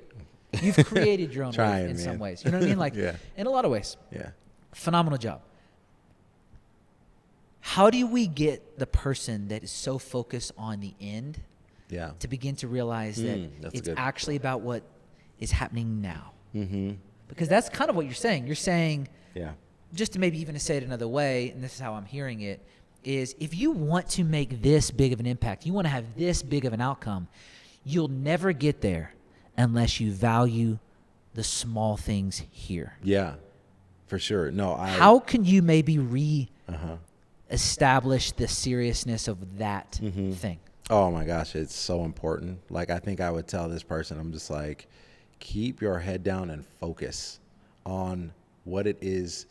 You've created your own wave in some ways. You know what I mean? Like, in a lot of ways. Yeah. Phenomenal job. How do we get the person that is so focused on the end to begin to realize that it's actually about what is happening now? Because that's kind of what you're saying. You're saying, just to maybe even to say it another way, and this is how I'm hearing it, is if you want to make this big of an impact, you want to have this big of an outcome, you'll never get there unless you value the small things here. Yeah, for sure. No, how can you maybe establish the seriousness of that thing? Oh my gosh, it's so important. Like, I think I would tell this person, I'm just like, keep your head down and focus on what it is,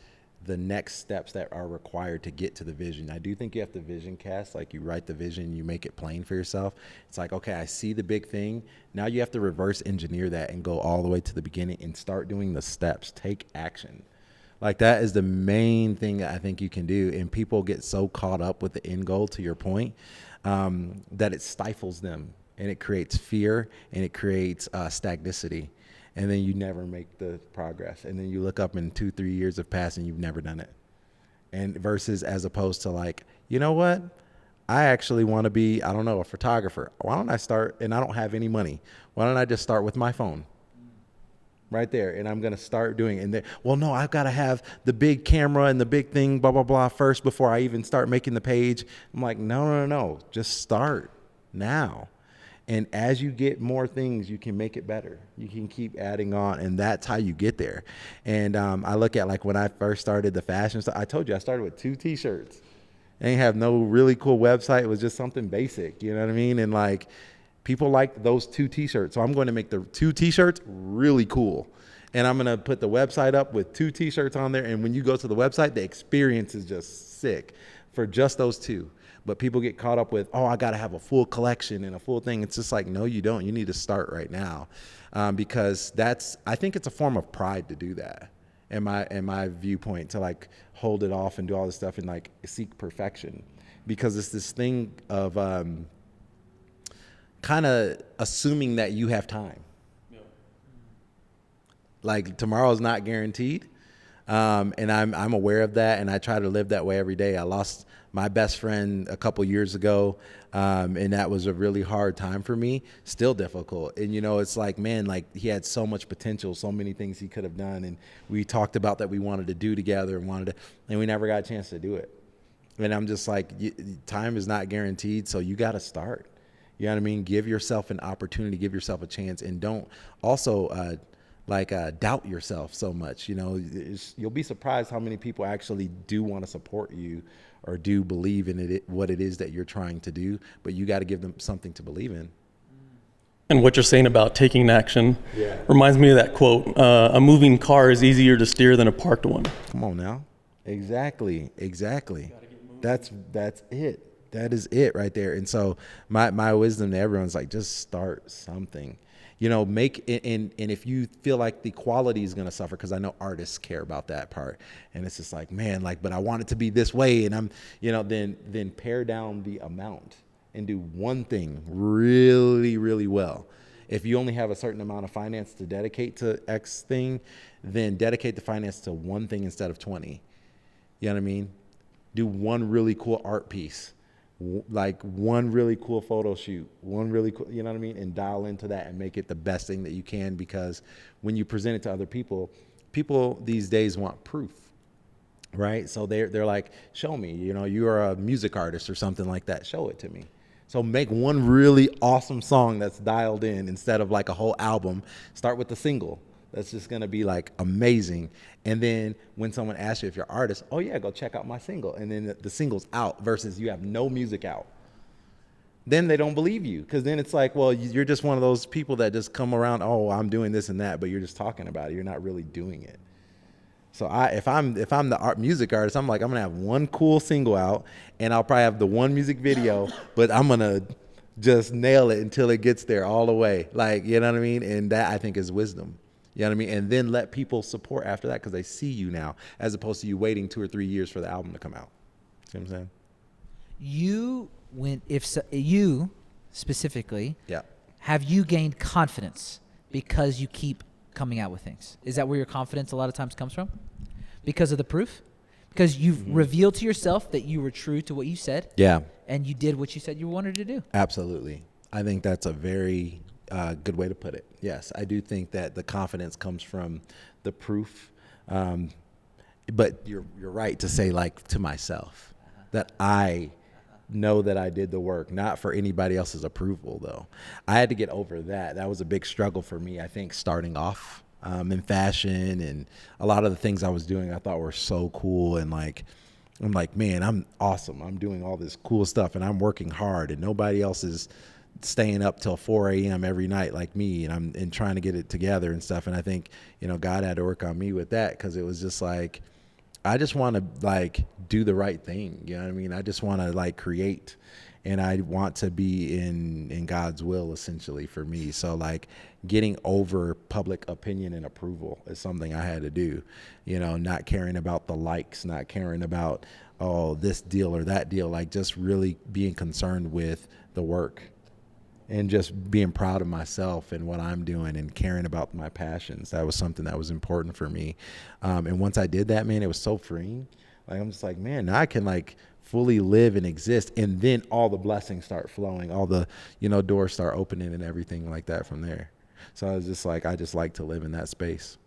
the next steps that are required to get to the vision. I do think you have to vision cast, like you write the vision, you make it plain for yourself. It's like, okay, I see the big thing. Now you have to reverse engineer that and go all the way to the beginning and start doing the steps, take action. Like, that is the main thing that I think you can do. And people get so caught up with the end goal, to your point, that it stifles them, and it creates fear, and it creates stagnicity. And then you never make the progress. And then you look up and 2-3 years have passed and you've never done it. And versus as opposed to like, you know what? I actually want to be, I don't know, a photographer. Why don't I start, and I don't have any money. Why don't I just start with my phone? Right there. And I'm going to start doing it. And then, well, no, I've got to have the big camera and the big thing, blah, blah, blah, first before I even start making the page. I'm like, no. Just start now. And as you get more things, you can make it better. You can keep adding on, and that's how you get there. And I look at, like, when I first started the fashion stuff, I told you I started with 2 T-shirts. I didn't have no really cool website. It was just something basic, you know what I mean? And, like, people liked those 2 T-shirts. So I'm going to make the 2 T-shirts really cool. And I'm going to put the website up with 2 T-shirts on there. And when you go to the website, the experience is just sick for just those 2. But people get caught up with, oh, I got to have a full collection and a full thing. It's just like, no, you don't. You need to start right now, because I think it's a form of pride to do that. In my viewpoint, to like hold it off and do all this stuff and like seek perfection, because it's this thing of kind of assuming that you have time. Yeah. Like, tomorrow's not guaranteed, and I'm aware of that, and I try to live that way every day. I lost my best friend a couple years ago, and that was a really hard time for me, still difficult. And, you know, it's like, man, like, he had so much potential, so many things he could have done. And we talked about that we wanted to do together and we never got a chance to do it. And I'm just like, time is not guaranteed, so you got to start. You know what I mean? Give yourself an opportunity, give yourself a chance, and don't also doubt yourself so much. You know, you'll be surprised how many people actually do want to support you or do believe in it, what it is that you're trying to do, but you got to give them something to believe in. And what you're saying about taking action reminds me of that quote, a moving car is easier to steer than a parked one. Come on now. Exactly. That's it. That is it right there. And so my wisdom to everyone's like, just start something. You know, make it, and if you feel like the quality is going to suffer, because I know artists care about that part, and it's just like, man, like, but I want it to be this way, and I'm, you know, then pare down the amount and do one thing really, really well. If you only have a certain amount of finance to dedicate to X thing, then dedicate the finance to one thing instead of 20. You know what I mean? Do one really cool art piece. Like one really cool photo shoot, one really cool, you know what I mean? And dial into that and make it the best thing that you can, because when you present it to other people these days want proof, right? So they're like, show me, you know, you are a music artist or something like that. Show it to me. So make one really awesome song that's dialed in instead of like a whole album. Start with the single. that's just going to be like amazing. And then when someone asks you if you're an artist, oh yeah, go check out my single. And then the single's out versus you have no music out. Then they don't believe you, because then it's like, well, you're just one of those people that just come around, oh, I'm doing this and that, but you're just talking about it. You're not really doing it. So if I'm the music artist, I'm like, I'm gonna have one cool single out, and I'll probably have the one music video, but I'm gonna just nail it until it gets there all the way. Like, you know what I mean? And that, I think, is wisdom. You know what I mean? And then let people support after that, because they see you now, as opposed to you waiting 2 or 3 years for the album to come out. See what I'm saying? You specifically, have you gained confidence because you keep coming out with things? Is that where your confidence a lot of times comes from? Because of the proof? Because you've revealed to yourself that you were true to what you said? Yeah. And you did what you said you wanted to do? Absolutely. I think that's a very good way to put it. Yes, I do think that the confidence comes from the proof. But you're right to say, like, to myself, that I know that I did the work, not for anybody else's approval, though. I had to get over that. That was a big struggle for me, I think, starting off in fashion, and a lot of the things I was doing I thought were so cool, and like, I'm like, man, I'm awesome. I'm doing all this cool stuff, and I'm working hard, and nobody else is staying up till 4 a.m. every night like me, and I'm trying to get it together and stuff. And I think, God had to work on me with that, because it was just like, I just want to like do the right thing. You know what I mean? I just want to like create, and I want to be in God's will, essentially, for me. So like getting over public opinion and approval is something I had to do, not caring about the likes, not caring about, oh, this deal or that deal, like just really being concerned with the work. And just being proud of myself and what I'm doing and caring about my passions. That was something that was important for me. And once I did that, man, it was so freeing. Like, I'm just like, man, now I can like fully live and exist. And then all the blessings start flowing, all the, doors start opening and everything like that from there. So I was just like, I just like to live in that space.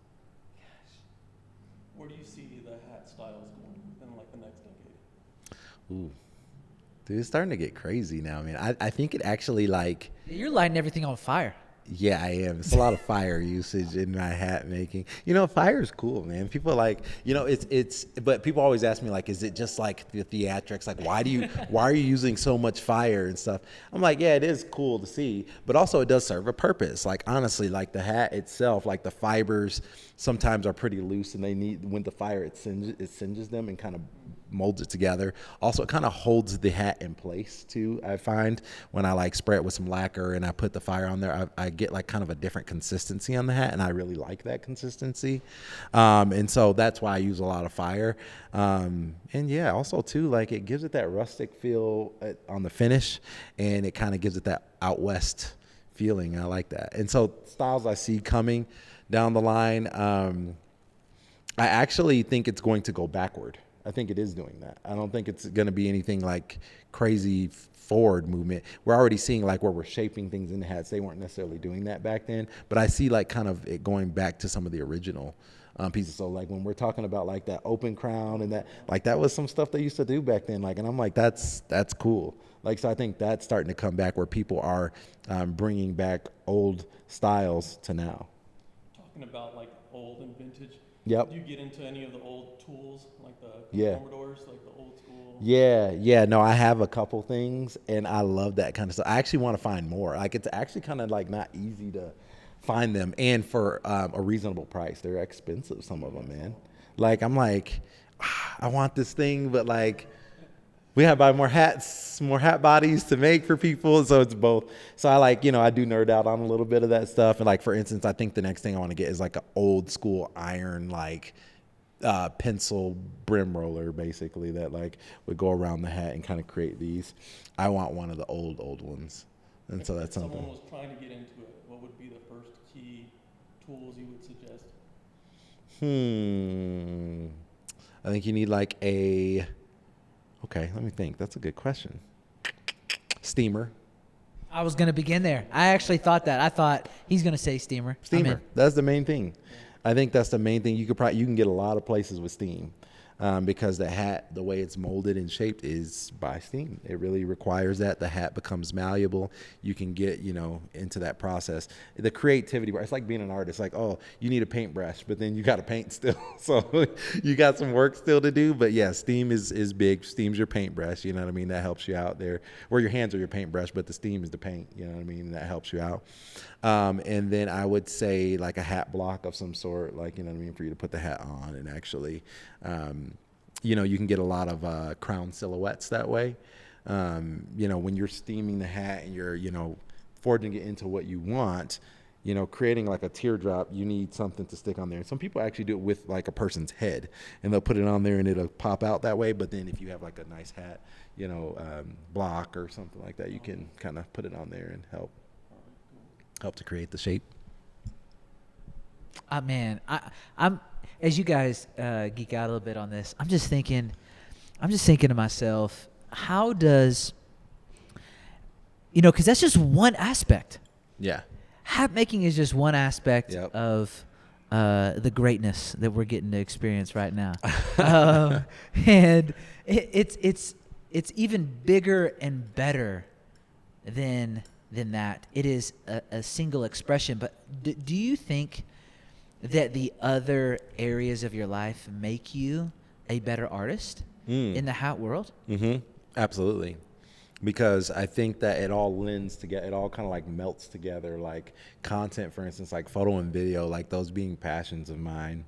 Where do you see the hat styles going in like the next decade? Ooh. Dude, it's starting to get crazy now, man. I think it actually like... You're lighting everything on fire. Yeah, I am. It's a lot of fire usage in my hat making. Fire is cool, man. People are like, it's, but people always ask me, like, is it just like the theatrics? Like, why are you using so much fire and stuff? I'm like, yeah, it is cool to see, but also it does serve a purpose. Like, honestly, like the hat itself, like the fibers sometimes are pretty loose, and they need, when the fire, it singes them and kind of molds it together. Also, it kind of holds the hat in place too. I find when I like spray it with some lacquer and I put the fire on there, I get like kind of a different consistency on the hat, and I really like that consistency. And so that's why I use a lot of fire. And yeah, also too, like it gives it that rustic feel on the finish, and it kind of gives it that out west feeling. I like that. And so styles I see coming down the line, I actually think it's going to go backward. I think it is doing that. I don't think it's going to be anything like crazy forward movement. We're already seeing like where we're shaping things in the hats. They weren't necessarily doing that back then, but I see like kind of it going back to some of the original pieces. So like when we're talking about like that open crown and that was some stuff they used to do back then. Like, and I'm like, that's cool. Like, so I think that's starting to come back, where people are bringing back old styles to now. Talking about like old and vintage. Yep. Do you get into any of the old tools, like the Commodores, like the old school? Yeah. No, I have a couple things, and I love that kind of stuff. I actually want to find more. Like, it's actually kind of like not easy to find them, and for a reasonable price. They're expensive, some of them, man. Like, I'm like, I want this thing, but like, we have to buy more hat bodies to make for people. So it's both. So I like, I do nerd out on a little bit of that stuff. And like, for instance, I think the next thing I want to get is like an old school iron, like pencil brim roller, basically, that like would go around the hat and kind of create these. I want one of the old ones. And so that's something. If someone was trying to get into it, what would be the first key tools you would suggest? I think you need like okay, let me think. That's a good question. Steamer. I was going to begin there. I actually thought that. I thought he's going to say steamer. Steamer. That's the main thing. I think that's the main thing. You can get a lot of places with steam. because the hat, the way it's molded and shaped is by steam. It really requires that. The hat becomes malleable. You can get, into that process. The creativity, it's like being an artist. Like, oh, you need a paintbrush, but then you got to paint still. So you got some work still to do. But yeah, steam is big. Steam's your paintbrush. You know what I mean? That helps you out there. Or your hands are your paintbrush, but the steam is the paint. You know what I mean? That helps you out. And then I would say like a hat block of some sort, like, you know what I mean, for you to put the hat on and actually, you can get a lot of crown silhouettes that way. When you're steaming the hat and you're, forging it into what you want, creating like a teardrop, you need something to stick on there. And some people actually do it with like a person's head, and they'll put it on there and it'll pop out that way. But then if you have like a nice hat, block or something like that, you can kind of put it on there and help to create the shape. Man, I'm as you guys geek out a little bit on this, I'm just thinking to myself, how does, because that's just one aspect. Yeah. Hat making is just one aspect of the greatness that we're getting to experience right now. And it's even bigger and better than that. It is a single expression. But do you think that the other areas of your life make you a better artist in the hat world? Mm-hmm. Absolutely. Because I think that it all lends together. It all kind of like melts together. Like content, for instance, like photo and video, like those being passions of mine,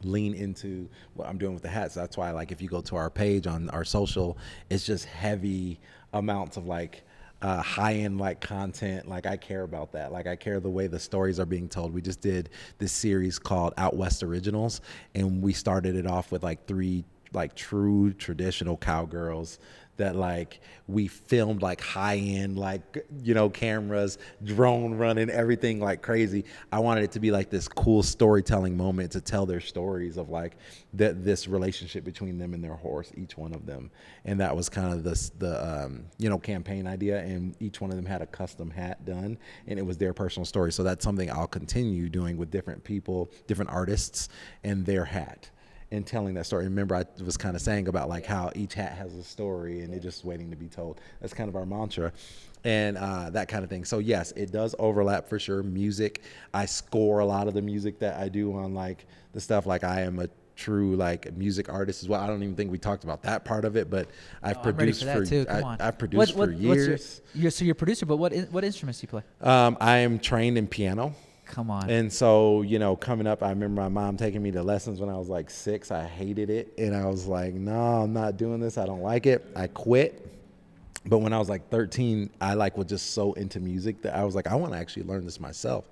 lean into what I'm doing with the hats. That's why, like, if you go to our page on our social, it's just heavy amounts of like high-end like content. Like I care about that. Like I care the way the stories are being told. We just did this series called Out West Originals, and we started it off with like 3 like true traditional cowgirls that like we filmed like high-end like cameras, drone running, everything like crazy. I wanted it to be like this cool storytelling moment to tell their stories of like this relationship between them and their horse, each one of them. And that was kind of the campaign idea, and each one of them had a custom hat done, and it was their personal story. So that's something I'll continue doing with different people, different artists, and their hat, and telling that story. Remember, I was kind of saying about like how each hat has a story and it's just waiting to be told. That's kind of our mantra, and that kind of thing. So yes, it does overlap for sure. Music, I score a lot of the music that I do on like the stuff. Like I am a true like music artist as well. I don't even think we talked about that part of it, but I've produced for I've produced for years. So you're a producer, but what instruments do you play? I am trained in piano. Come on. And so, coming up, I remember my mom taking me to lessons when I was like 6. I hated it. And I was like, no, I'm not doing this. I don't like it. I quit. But when I was like 13, I like was just so into music that I was like, I want to actually learn this myself.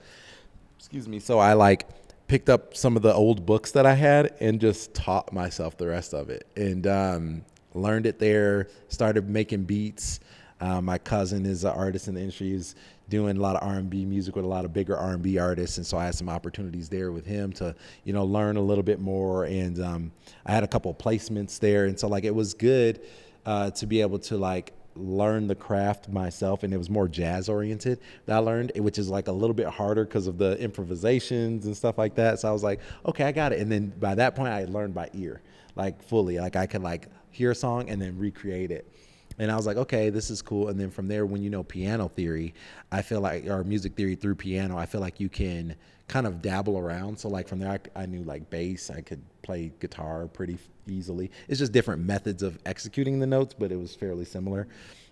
Excuse me. So I like picked up some of the old books that I had and just taught myself the rest of it, and learned it there, started making beats. My cousin is an artist in the industry. He's doing a lot of R&B music with a lot of bigger R&B artists, and so I had some opportunities there with him to, learn a little bit more. And I had a couple of placements there, and so like it was good to be able to like learn the craft myself, and it was more jazz oriented that I learned, which is like a little bit harder because of the improvisations and stuff like that. So I was like, okay, I got it. And then by that point, I learned by ear, like fully. Like I could like hear a song and then recreate it. And I was like, okay, this is cool. And then from there, when piano theory, I feel like, or music theory through piano, I feel like you can kind of dabble around. So like from there, I knew like bass, I could play guitar pretty easily. It's just different methods of executing the notes, but it was fairly similar.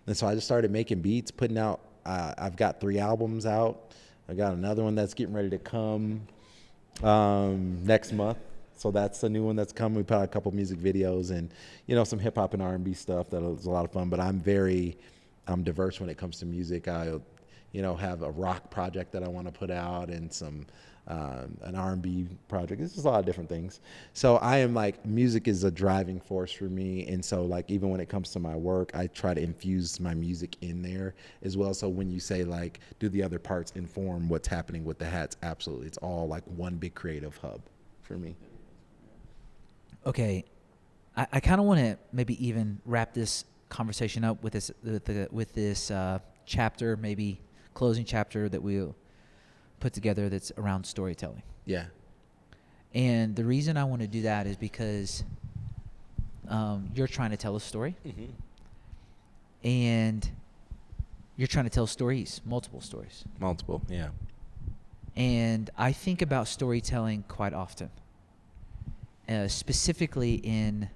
And so I just started making beats, putting out, I've got 3 albums out. I got another one that's getting ready to come next month. So that's a new one that's coming. We put out a couple music videos and, some hip hop and R&B stuff that was a lot of fun. But I'm diverse when it comes to music. I, have a rock project that I want to put out, and some an R&B project. It's just a lot of different things. So I am like, music is a driving force for me. And so like, even when it comes to my work, I try to infuse my music in there as well. So when you say like, do the other parts inform what's happening with the hats? Absolutely. It's all like one big creative hub for me. Okay, I kind of want to maybe even wrap this conversation up with this chapter, maybe closing chapter that we'll put together that's around storytelling. Yeah. And the reason I want to do that is because you're trying to tell a story, Mm-hmm. and you're trying to tell stories, multiple stories. Multiple, yeah. And I think about storytelling quite often, specifically in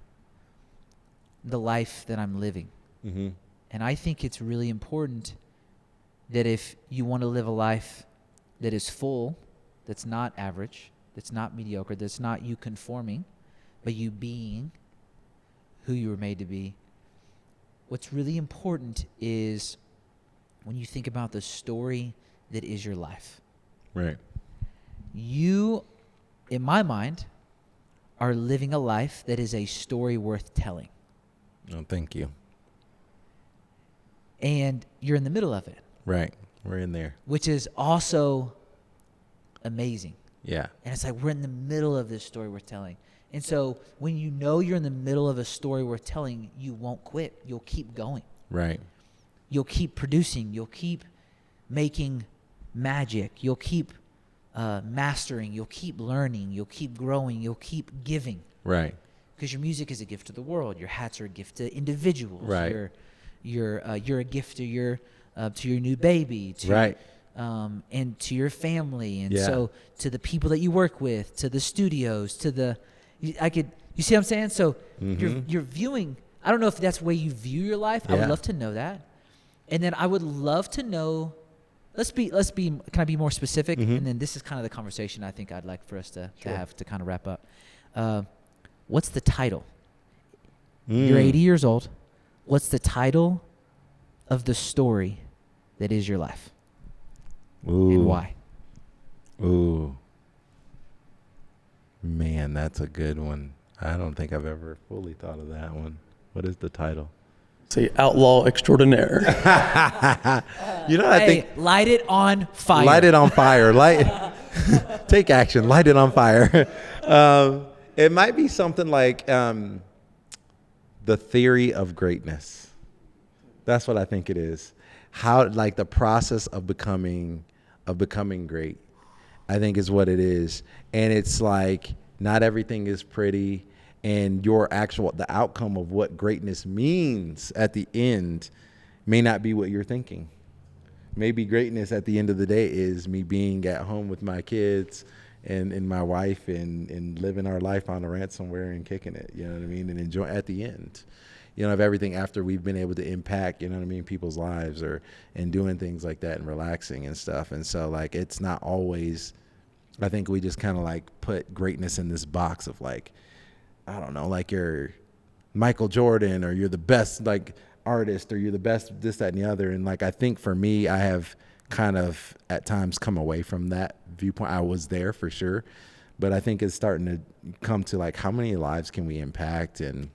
the life that I'm living. Mm-hmm. And I think it's really important that if you want to live a life that is full, that's not average, that's not mediocre, that's not you conforming, but you being who you were made to be, what's really important is when you think about the story that is your life. Right. You, in my mind, are living a life that is a story worth telling. Oh, thank you. And you're in the middle of it. Right. We're in there. Which is also amazing. Yeah. And it's like we're in the middle of this story worth telling. And so when you know you're in the middle of a story worth telling, you won't quit. You'll keep going. Right. You'll keep producing. You'll keep making magic. You'll keep mastering. You'll keep learning. You'll keep growing. You'll keep giving. Right. Because your music is a gift to the world. Your hats are a gift to individuals. Right. You're a gift to your new baby. To, right. And to your family. And yeah. so to the people that you work with, to the studios, to the, you see what I'm saying? So mm-hmm. you're viewing, I don't know if that's the way you view your life. Yeah. I would love to know that. And then I would love to know, can I be more specific? Mm-hmm. And then this is kind of the conversation I think I'd like for us to have to kind of wrap up. What's the title? You're 80 years old. What's the title of the story that is your life? Ooh. And why? Ooh. Man, that's a good one. I don't think I've ever fully thought of that one. What is the title? Say outlaw extraordinaire. You know, I think light it on fire. Light it on fire. Take action. Light it on fire. It might be something like the theory of greatness. That's what I think it is. How, like, the process of becoming great, I think is what it is. And it's like not everything is pretty, and the outcome of what greatness means at the end may not be what you're thinking. Maybe greatness at the end of the day is me being at home with my kids and my wife and living our life on a ranch somewhere and kicking it, you know what I mean? And enjoy at the end, you know, of everything after we've been able to impact, you know what I mean, people's lives and doing things like that and relaxing and stuff. And so, like, it's not always, I think we just kind of like put greatness in this box of, like, I don't know, like you're Michael Jordan or you're the best, like, artist or you're the best this, that, and the other. And, like, I think for me, I have kind of at times come away from that viewpoint. I was there for sure, but I think it's starting to come to, like, how many lives can we impact and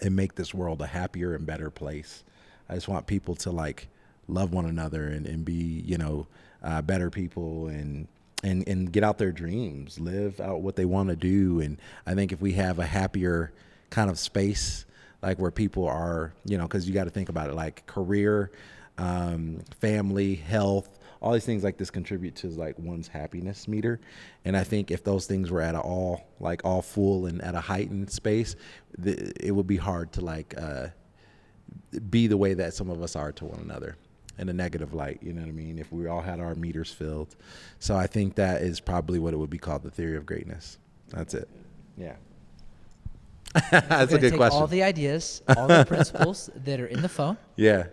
make this world a happier and better place. I just want people to, like, love one another and be, you know, better people and get out their dreams, live out what they want to do. And I think if we have a happier kind of space, like where people are, you know, because you got to think about it, like career, family, health, all these things like this contribute to, like, one's happiness meter. And I think if those things were at all full and at a heightened space, it would be hard to, like, be the way that some of us are to one another in a negative light, you know what I mean? If we all had our meters filled. So I think that is probably what it would be called, the theory of greatness. That's it. Yeah. That's a good question. All the ideas, all the principles that are in the phone. Yeah.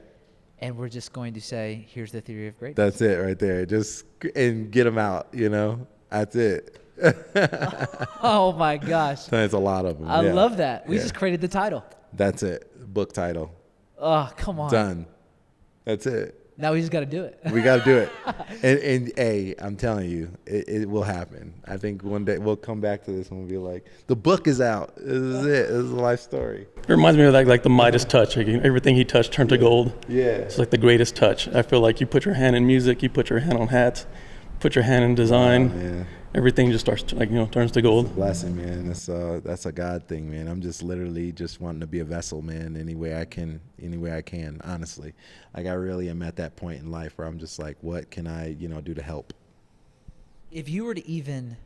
And we're just going to say, here's the theory of greatness. That's it right there. And get them out, you know? That's it. Oh, my gosh. There's a lot of them. I love that. We just created the title. That's it. Book title. Oh, come on. Done. That's it. Now we just got to do it. We got to do it. And hey, I'm telling you, it will happen. I think one day we'll come back to this and we'll be like, the book is out. This is it. This is a life story. It reminds me of like the Midas touch. Like, everything he touched turned to gold. Yeah. It's like the greatest touch. I feel like you put your hand in music, you put your hand on hats, put your hand in design. Everything just starts to, like, you know, turns to gold. It's a blessing, man. That's a God thing, man. I'm just literally just wanting to be a vessel, man, any way I can, honestly. Like, I really am at that point in life where I'm just like, what can I, you know, do to help? If you were to even,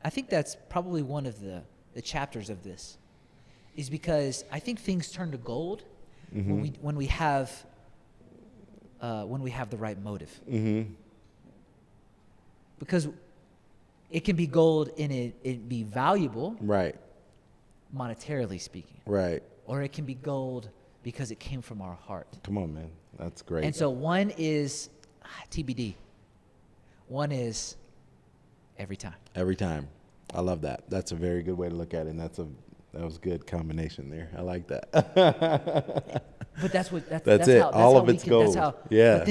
I think that's probably one of the chapters of this. is because I think things turn to gold when we have the right motive. Because it can be gold and it be valuable, right, monetarily speaking, right, or it can be gold because it came from our heart. Come on, man, that's great. And so one is TBD. One is every time. Every time. I love that. That's a very good way to look at it, and that was a good combination there. I like that. But that's it. How, all how of it's gold. Yeah.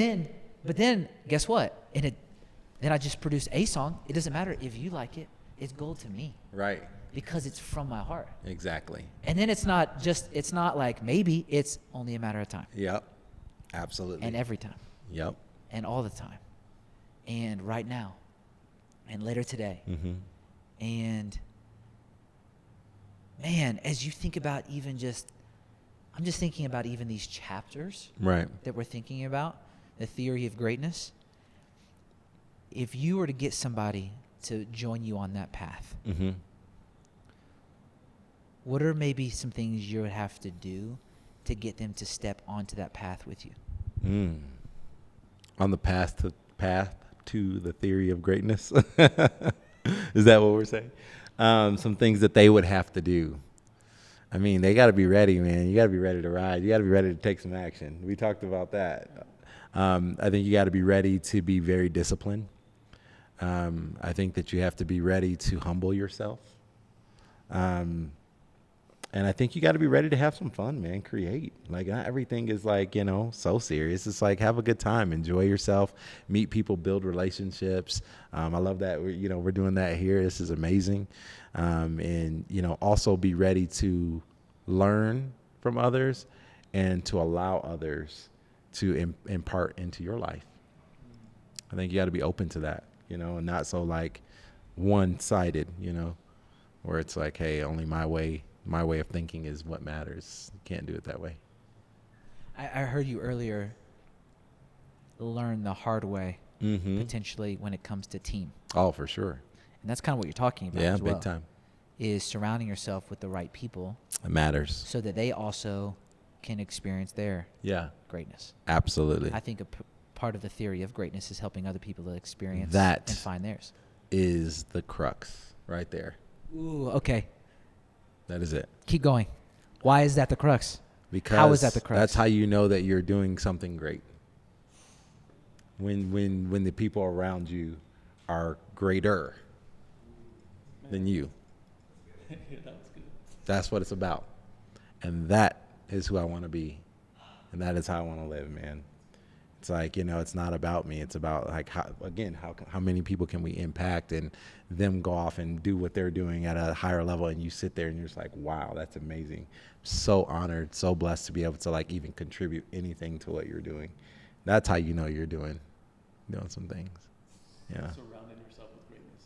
But then guess what? Then I just produced a song. It doesn't matter if you like it. It's gold to me. Right. Because it's from my heart. Exactly. And then it's not like maybe, it's only a matter of time. Yep. Absolutely. And every time. Yep. And all the time. And right now. And later today. And man, as you think about I'm just thinking about even these chapters that we're thinking about, the theory of greatness. If you were to get somebody to join you on that path, what are maybe some things you would have to do to get them to step onto that path with you? On the path to the theory of greatness? Is that what we're saying? Some things that they would have to do. I mean, they got to be ready, man. You got to be ready to ride. You got to be ready to take some action. We talked about that. I think you got to be ready to be very disciplined. I think that you have to be ready to humble yourself. And I think you got to be ready to have some fun, man. Create. Like, not everything is like, so serious. It's like, have a good time, enjoy yourself, meet people, build relationships. I love that we're doing that here. This is amazing. And also be ready to learn from others and to allow others to impart into your life. I think you got to be open to that, and not so like one-sided, where it's like, hey, only my way of thinking is what matters. You can't do it that way. I heard you earlier learn the hard way, potentially, when it comes to team. Oh, for sure. And that's kind of what you're talking about Yeah, as well. big time. Is surrounding yourself with the right people. It matters. So that they also can experience their greatness. Absolutely. I think part of the theory of greatness is helping other people to experience that and find theirs. Is the crux right there. Ooh, okay. That is it. Keep going. Why is that the crux? Because how is that the crux? That's how you know that you're doing something great. When the people around you are greater than you. That's what it's about. And that is who I want to be. And that is how I want to live, man. It's like, it's not about me. It's about like how many people can we impact and them go off and do what they're doing at a higher level, and you sit there and you're just like, wow, that's amazing. So honored, so blessed to be able to like even contribute anything to what you're doing. That's how you know you're doing some things. Yeah. Surrounding yourself with greatness.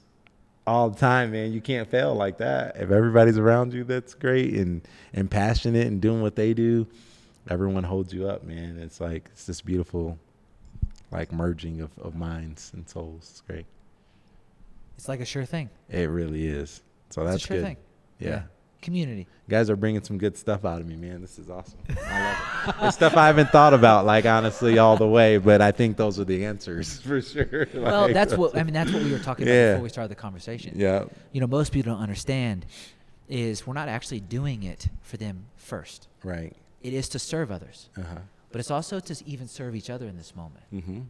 All the time, man. You can't fail like that. If everybody's around you that's great and passionate and doing what they do, everyone holds you up, man. It's like, it's this beautiful, like, merging of minds and souls. It's great. It's like a sure thing. It really is. So that's it's a sure good. Thing. Yeah. Community. You guys are bringing some good stuff out of me, man. This is awesome. I love it. It's stuff I haven't thought about, like, honestly, all the way, but I think those are the answers for sure. Well, that's what we were talking about before we started the conversation. Yeah. Most people don't understand is we're not actually doing it for them first. Right. It is to serve others. Uh-huh. But it's also to even serve each other in this moment. Mm-hmm.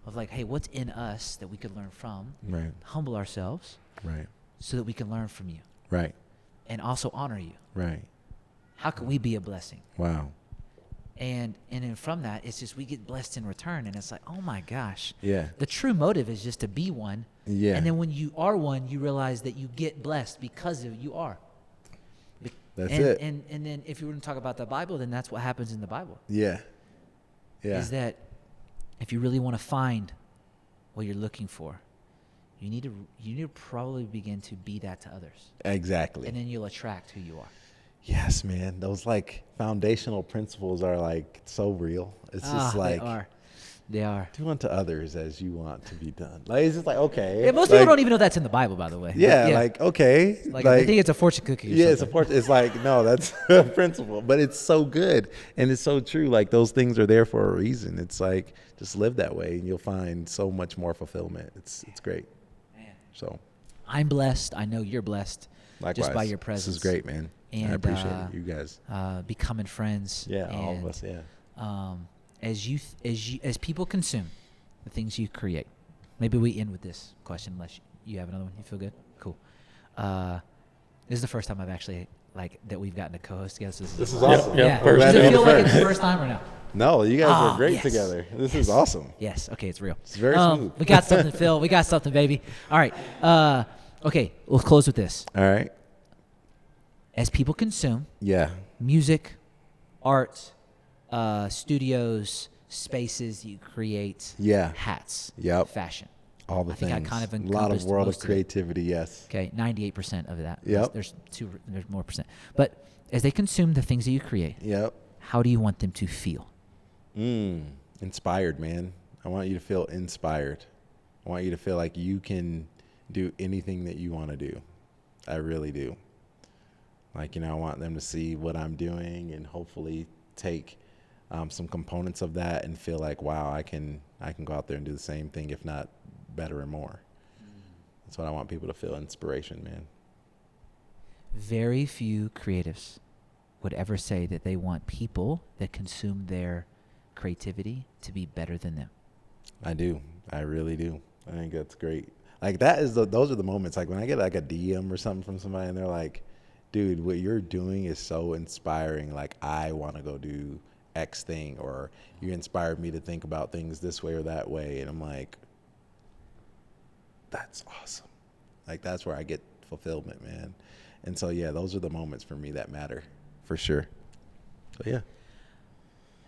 Of like, hey, what's in us that we could learn from? Right. Humble ourselves. Right. So that we can learn from you. Right. And also honor you. Right. How can we be a blessing? Wow. And then from that, it's just we get blessed in return. And it's like, oh my gosh. Yeah. The true motive is just to be one. Yeah. And then when you are one, you realize that you get blessed because of you are. That's it. And then if you were to talk about the Bible, then that's what happens in the Bible. Yeah. Yeah. Is that if you really want to find what you're looking for, you need to probably begin to be that to others. Exactly. And then you'll attract who you are. Yes, man. Those like foundational principles are like so real. It's just like they are. They are. Do unto others as you want to be done. Like, it's just like, okay. Yeah, most people don't even know that's in the Bible, by the way. Yeah, like, okay. Like, I think it's a fortune cookie or something. It's like, no, that's a principle. But it's so good. And it's so true. Like, those things are there for a reason. It's like, just live that way and you'll find so much more fulfillment. It's great. Man. So I'm blessed. I know you're blessed. Likewise. Just by your presence. This is great, man. And, I appreciate it, you guys. Becoming friends. Yeah, and, all of us, yeah. As people consume the things you create, maybe we end with this question unless you have another one. You feel good? Cool. This is the first time I've actually that we've gotten a co-host together. This is awesome. Yeah. Does it feel like it's the first time or no? No, you guys are great together. This is awesome. Yes. Okay, it's real. It's very smooth. We got something, Phil. We got something, baby. All right. Okay, we'll close with this. All right. As people consume music, art, studios, spaces you create, hats, fashion. All the things. I kind of a lot of world of creativity, yes. Okay, 98% of that. Yep. There's more percent. But as they consume the things that you create, how do you want them to feel? Inspired, man. I want you to feel inspired. I want you to feel like you can do anything that you want to do. I really do. Like, I want them to see what I'm doing and hopefully take some components of that and feel like, wow, I can go out there and do the same thing, if not better and more. That's what I want people to feel, inspiration, man. Very few creatives would ever say that they want people that consume their creativity to be better than them. I do. I really do. I think that's great. Like, those are the moments, like when I get like a DM or something from somebody and they're like, dude, what you're doing is so inspiring. Like, I want to go do X thing, or you inspired me to think about things this way or that way. And I'm like, that's awesome. Like, that's where I get fulfillment, man. And so, yeah, those are the moments for me that matter, for sure. So, yeah.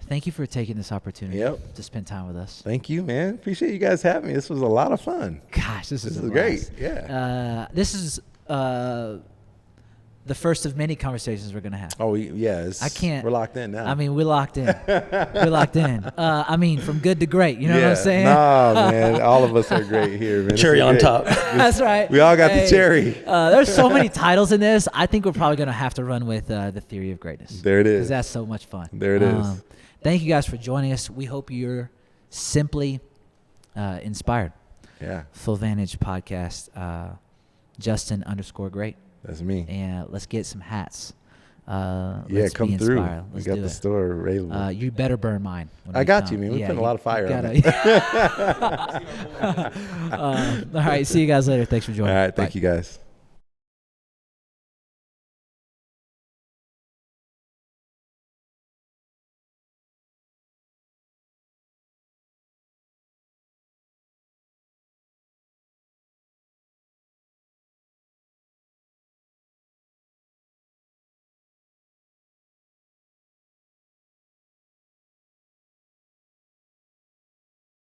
Thank you for taking this opportunity to spend time with us. Thank you, man. Appreciate you guys having me. This was a lot of fun. Gosh, this is great. Yeah. This is the first of many conversations we're going to have. Oh, yes. I can't. We're locked in now. I mean, we're locked in. We're locked in. I mean, from good to great. You know what I'm saying? No, man. All of us are great here, man. Cherry on top. That's right. We all got the cherry. There's so many titles in this. I think we're probably going to have to run with the theory of greatness. There it is. Because that's so much fun. There it is. Thank you guys for joining us. We hope you're simply inspired. Yeah. Full Vantage Podcast. Justin_great. That's me. And let's get some hats. Let's come through. We got the store available. You better burn mine. I got you, man. We put a lot of fire on it. All right. See you guys later. Thanks for joining. All right. Thank you, guys.